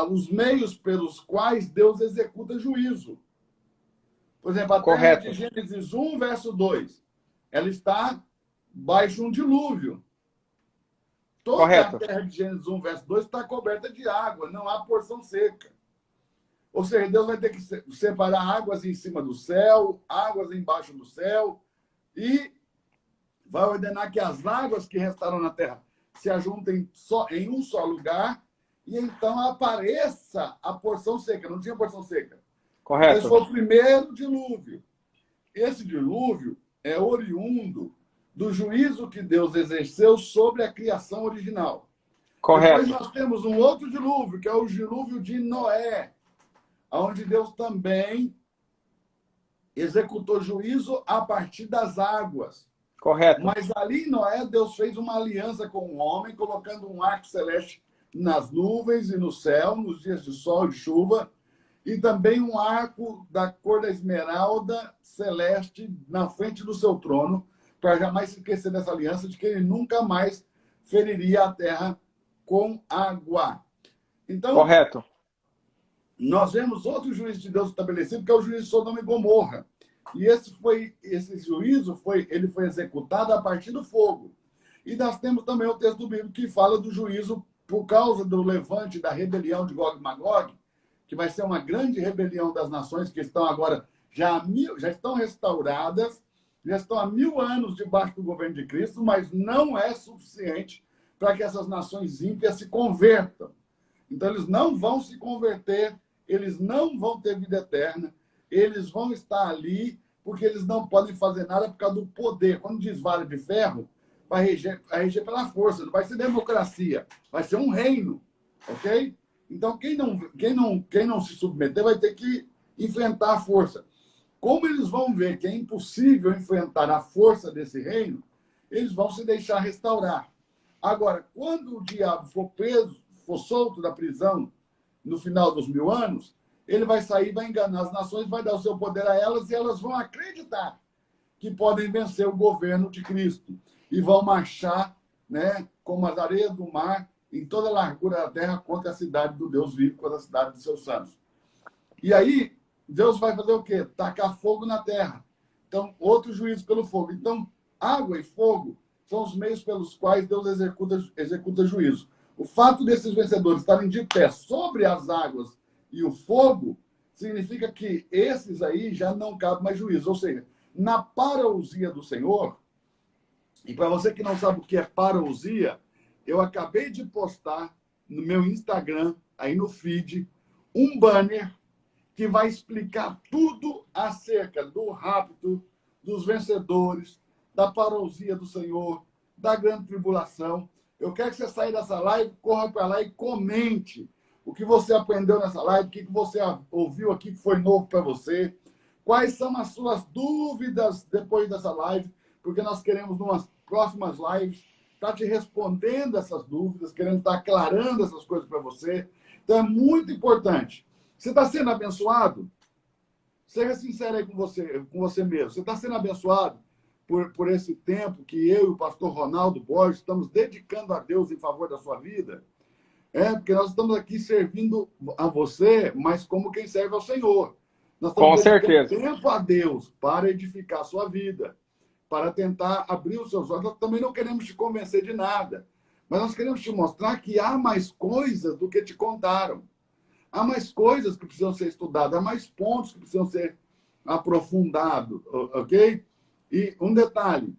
os meios pelos quais Deus executa juízo. Por exemplo, a terra de Gênesis 1, verso 2, ela está baixo um dilúvio. Toda Correto. a terra de Gênesis 1, verso 2 está coberta de água, não há porção seca. Ou seja, Deus vai ter que separar águas em cima do céu, águas embaixo do céu, e vai ordenar que as águas que restaram na terra se ajuntem só em um só lugar, e então apareça a porção seca. Não tinha porção seca. Esse foi Correto. o primeiro dilúvio. Esse dilúvio é oriundo do juízo que Deus exerceu sobre a criação original. Depois Correto. nós temos um outro dilúvio, que é o dilúvio de Noé, onde Deus também executou juízo a partir das águas. Correto. Mas ali em Noé, Deus fez uma aliança com o homem, colocando um arco celeste nas nuvens e no céu, nos dias de sol e de chuva, e também um arco da cor da esmeralda celeste na frente do seu trono, para jamais se esquecer dessa aliança de que ele nunca mais feriria a terra com água. Então, Correto. nós vemos outro juízo de Deus estabelecido, que é o juízo de Sodoma e Gomorra. E esse juízo foi executado a partir do fogo. E nós temos também o texto bíblico que fala do juízo por causa do levante da rebelião de Gog e Magog, que vai ser uma grande rebelião das nações que estão agora já estão restauradas, já estão há 1000 anos debaixo do governo de Cristo, mas não é suficiente para que essas nações ímpias se convertam. Então, eles não vão se converter, eles não vão ter vida eterna, eles vão estar ali porque eles não podem fazer nada por causa do poder. Quando diz vara de ferro, vai reger pela força, não vai ser democracia, vai ser um reino, ok? Então, quem não se submeter vai ter que enfrentar a força. Como eles vão ver que é impossível enfrentar a força desse reino, eles vão se deixar restaurar. Agora, quando o diabo for preso, for solto da prisão no final dos 1000 anos, ele vai sair, vai enganar as nações, vai dar o seu poder a elas e elas vão acreditar que podem vencer o governo de Cristo e vão marchar, né, como as areias do mar em toda a largura da terra contra a cidade do Deus vivo, contra a cidade dos seus santos. E aí, Deus vai fazer o quê? Tacar fogo na terra. Então, outro juízo pelo fogo. Então, água e fogo são os meios pelos quais Deus executa juízo. O fato desses vencedores estarem de pé sobre as águas e o fogo significa que esses aí já não cabe mais juízo. Ou seja, na parousia do Senhor, e para você que não sabe o que é parousia, eu acabei de postar no meu Instagram, aí no feed, um banner que vai explicar tudo acerca do rapto, dos vencedores, da parousia do Senhor, da grande tribulação. Eu quero que você saia dessa live, corra para lá e comente o que você aprendeu nessa live, o que você ouviu aqui que foi novo para você, quais são as suas dúvidas depois dessa live, porque nós queremos, numas próximas lives, estar te respondendo essas dúvidas, querendo estar aclarando essas coisas para você. Então, é muito importante. Você está sendo abençoado? Seja sincero aí com você mesmo. Você está sendo abençoado por esse tempo que eu e o pastor Ronaldo Borges estamos dedicando a Deus em favor da sua vida? Porque nós estamos aqui servindo a você, mas como quem serve ao Senhor. Nós estamos dedicando tempo a Deus para edificar a sua vida, para tentar abrir os seus olhos. Nós também não queremos te convencer de nada, mas nós queremos te mostrar que há mais coisas do que te contaram. Há mais coisas que precisam ser estudadas, há mais pontos que precisam ser aprofundados, ok? E um detalhe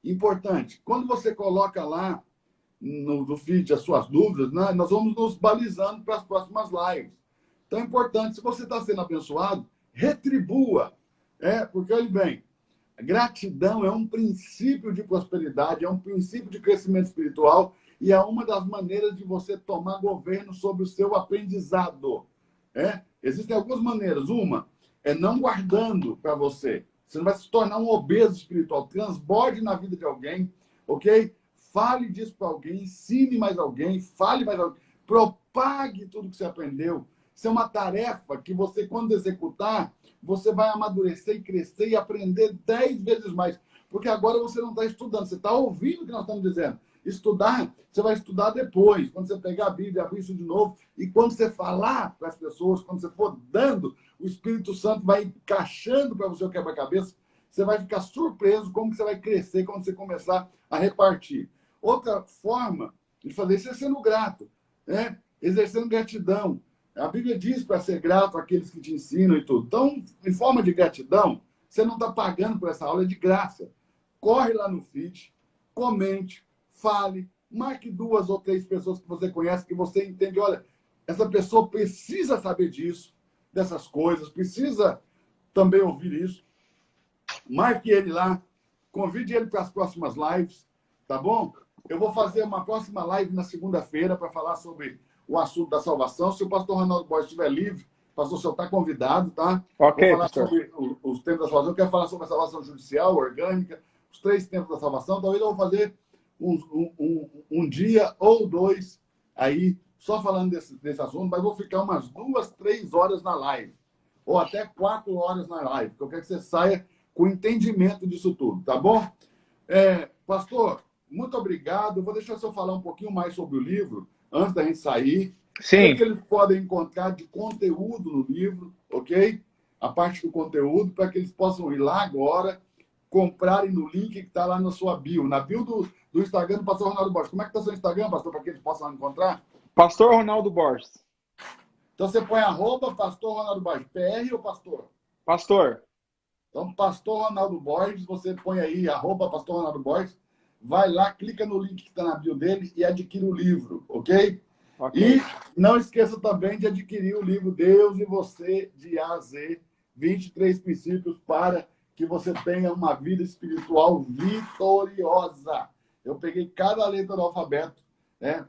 importante, quando você coloca lá no feed as suas dúvidas, né, nós vamos nos balizando para as próximas lives. Então é importante, se você está sendo abençoado, retribua. Porque, olha bem, gratidão é um princípio de prosperidade, é um princípio de crescimento espiritual e é uma das maneiras de você tomar governo sobre o seu aprendizado. Existem algumas maneiras. Uma é não guardando para você. Você não vai se tornar um obeso espiritual. Transborde na vida de alguém, ok? Fale disso para alguém, ensine mais alguém, fale mais alguém, propague tudo que você aprendeu. Isso é uma tarefa que você, quando executar, você vai amadurecer e crescer e aprender 10 vezes mais. Porque agora você não está estudando, você está ouvindo o que nós estamos dizendo. Estudar, você vai estudar depois, quando você pegar a Bíblia, abrir isso de novo, e quando você falar para as pessoas, quando você for dando, o Espírito Santo vai encaixando para você o quebra-cabeça, você vai ficar surpreso como que você vai crescer quando você começar a repartir. outra forma de fazer isso é sendo grato, né? Exercendo gratidão. A Bíblia diz para ser grato àqueles que te ensinam e tudo. Então, em forma de gratidão, você não está pagando por essa aula, é de graça. Corre lá no feed, comente, fale, marque 2 ou 3 pessoas que você conhece, que você entende, olha, essa pessoa precisa saber disso, dessas coisas, precisa também ouvir isso. Marque ele lá, convide ele para as próximas lives, tá bom? Eu vou fazer uma próxima live na segunda-feira para falar sobre o assunto da salvação. Se o pastor Ronaldo Borges estiver livre, pastor, o senhor está convidado, tá? Ok, vou falar pastor. sobre os tempos da salvação. Eu quero falar sobre a salvação judicial, orgânica, os 3 tempos da salvação. Talvez eu vou fazer um dia ou 2 aí, só falando desse assunto, mas vou ficar umas 2, 3 horas na live. Ou até 4 horas na live, porque eu quero que você saia com entendimento disso tudo, tá bom? Pastor, muito obrigado. Eu vou deixar o senhor falar um pouquinho mais sobre o livro, antes da gente sair. Sim. O que eles podem encontrar de conteúdo no livro, ok? A parte do conteúdo, para que eles possam ir lá agora, comprarem no link que está lá na sua bio, na bio do Instagram do pastor Ronaldo Borges. Como é que está seu Instagram, pastor, para que eles possam encontrar? Pastor Ronaldo Borges. Então você põe @pastor Ronaldo Borges, PR ou pastor? Pastor. Então, pastor Ronaldo Borges, você põe aí, @pastor Ronaldo Borges, vai lá, clica no link que está na bio dele e adquire o livro, ok? Ok. E não esqueça também de adquirir o livro Deus e Você, de A a Z, 23 princípios para que você tenha uma vida espiritual vitoriosa. Eu peguei cada letra do alfabeto, né?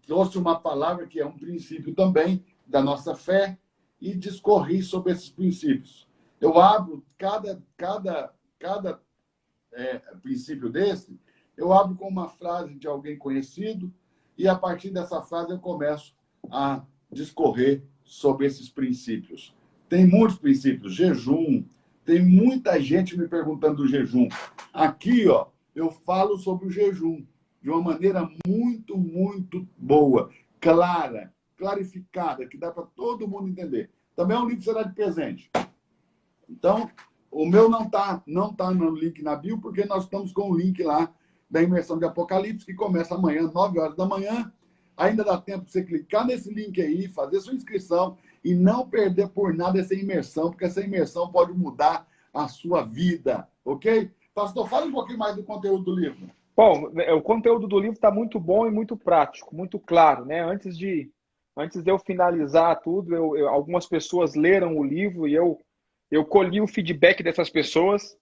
Trouxe uma palavra que é um princípio também da nossa fé e discorri sobre esses princípios. Eu abro cada princípio desse, eu abro com uma frase de alguém conhecido e a partir dessa frase eu começo a discorrer sobre esses princípios. Tem muitos princípios, jejum, tem muita gente me perguntando do jejum. Aqui, ó, eu falo sobre o jejum de uma maneira muito, muito boa, clara, clarificada, que dá para todo mundo entender. Também é um livro que será de presente. Então, o meu não tá no link na bio, porque nós estamos com o link lá da imersão de Apocalipse, que começa amanhã, 9 horas da manhã. Ainda dá tempo de você clicar nesse link aí, fazer sua inscrição e não perder por nada essa imersão, porque essa imersão pode mudar a sua vida, ok? Pastor, fala um pouquinho mais do conteúdo do livro. Bom, o conteúdo do livro está muito bom e muito prático, muito claro, né? Antes de eu finalizar tudo, algumas pessoas leram o livro e eu colhi o feedback dessas pessoas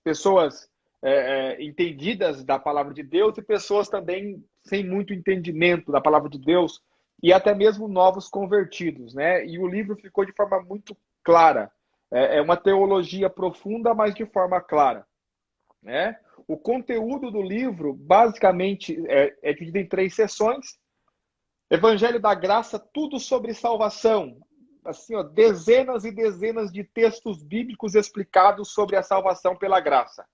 entendidas da palavra de Deus e pessoas também sem muito entendimento da palavra de Deus e até mesmo novos convertidos, né? E o livro ficou de forma muito clara. É uma teologia profunda, mas de forma clara, né? O conteúdo do livro, basicamente, é dividido em 3 sessões. Evangelho da Graça, tudo sobre salvação. Assim, ó, dezenas e dezenas de textos bíblicos explicados sobre a salvação pela graça.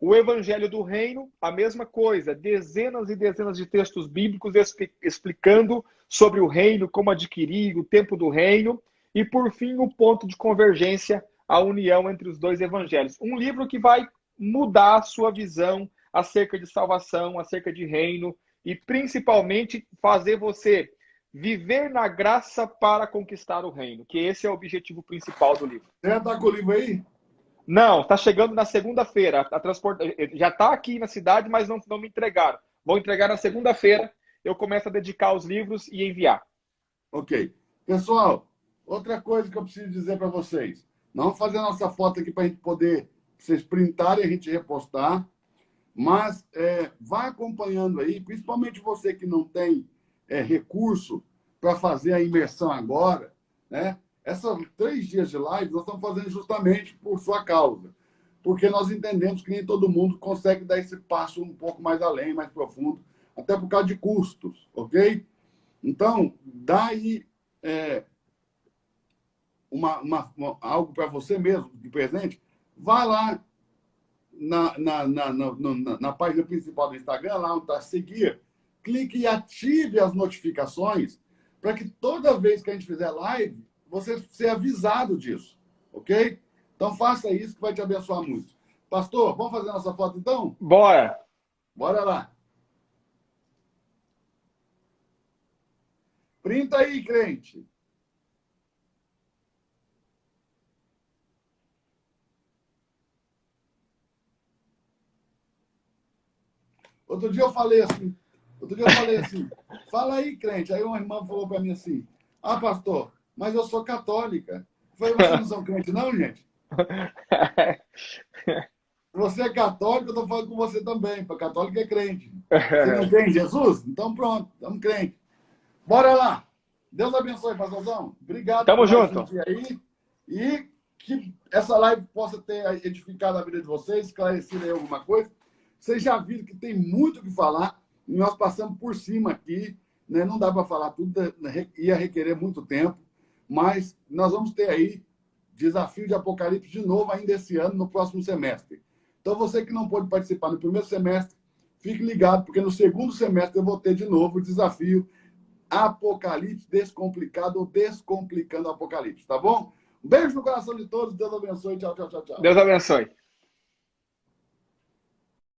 O Evangelho do Reino, a mesma coisa. Dezenas e dezenas de textos bíblicos explicando sobre o reino, como adquirir, o tempo do reino. E, por fim, o ponto de convergência, a união entre os 2 evangelhos. Um livro que vai mudar a sua visão acerca de salvação, acerca de reino e principalmente fazer você viver na graça para conquistar o reino, que esse é o objetivo principal do livro. Você já está com o livro aí? Não, está chegando na segunda-feira. Já está aqui na cidade, mas não me entregaram. Vou entregar na segunda-feira. Eu começo a dedicar os livros e enviar. Ok. Pessoal, outra coisa que eu preciso dizer para vocês. Nós vamos fazer a nossa foto aqui para a gente poder vocês printarem e a gente repostar, mas vai acompanhando aí, principalmente você que não tem recurso para fazer a imersão agora, né? Essas 3 dias de live nós estamos fazendo justamente por sua causa, porque nós entendemos que nem todo mundo consegue dar esse passo um pouco mais além, mais profundo, até por causa de custos, ok? Então, dá aí algo para você mesmo, de presente. Vá lá na página principal do Instagram, lá onde está seguir, clique e ative as notificações para que toda vez que a gente fizer live, você seja avisado disso, ok? Então faça isso que vai te abençoar muito. Pastor, vamos fazer nossa foto então? Bora! Bora lá! Printa aí, crente. Outro dia eu falei assim, fala aí, crente. Aí uma irmã falou para mim assim, ah, pastor, mas eu sou católica. Eu falei, vocês não são crente não, gente? Você é católico, eu estou falando com você também, para católico é crente. Você não crê em Jesus? Então pronto, estamos crentes. Bora lá. Deus abençoe, pastorzão. Obrigado Tamo por mais junto. um dia aí. E que essa live possa ter edificado a vida de vocês, esclarecido aí alguma coisa. Vocês já viram que tem muito o que falar. E nós passamos por cima aqui. Né? Não dá para falar tudo, ia requerer muito tempo. Mas nós vamos ter aí desafio de Apocalipse de novo ainda esse ano, no próximo semestre. Então, você que não pôde participar no primeiro semestre, fique ligado, porque no segundo semestre eu vou ter de novo o desafio Apocalipse Descomplicado ou Descomplicando o Apocalipse, tá bom? Um beijo no coração de todos, Deus abençoe, tchau, tchau, tchau, tchau. Deus abençoe.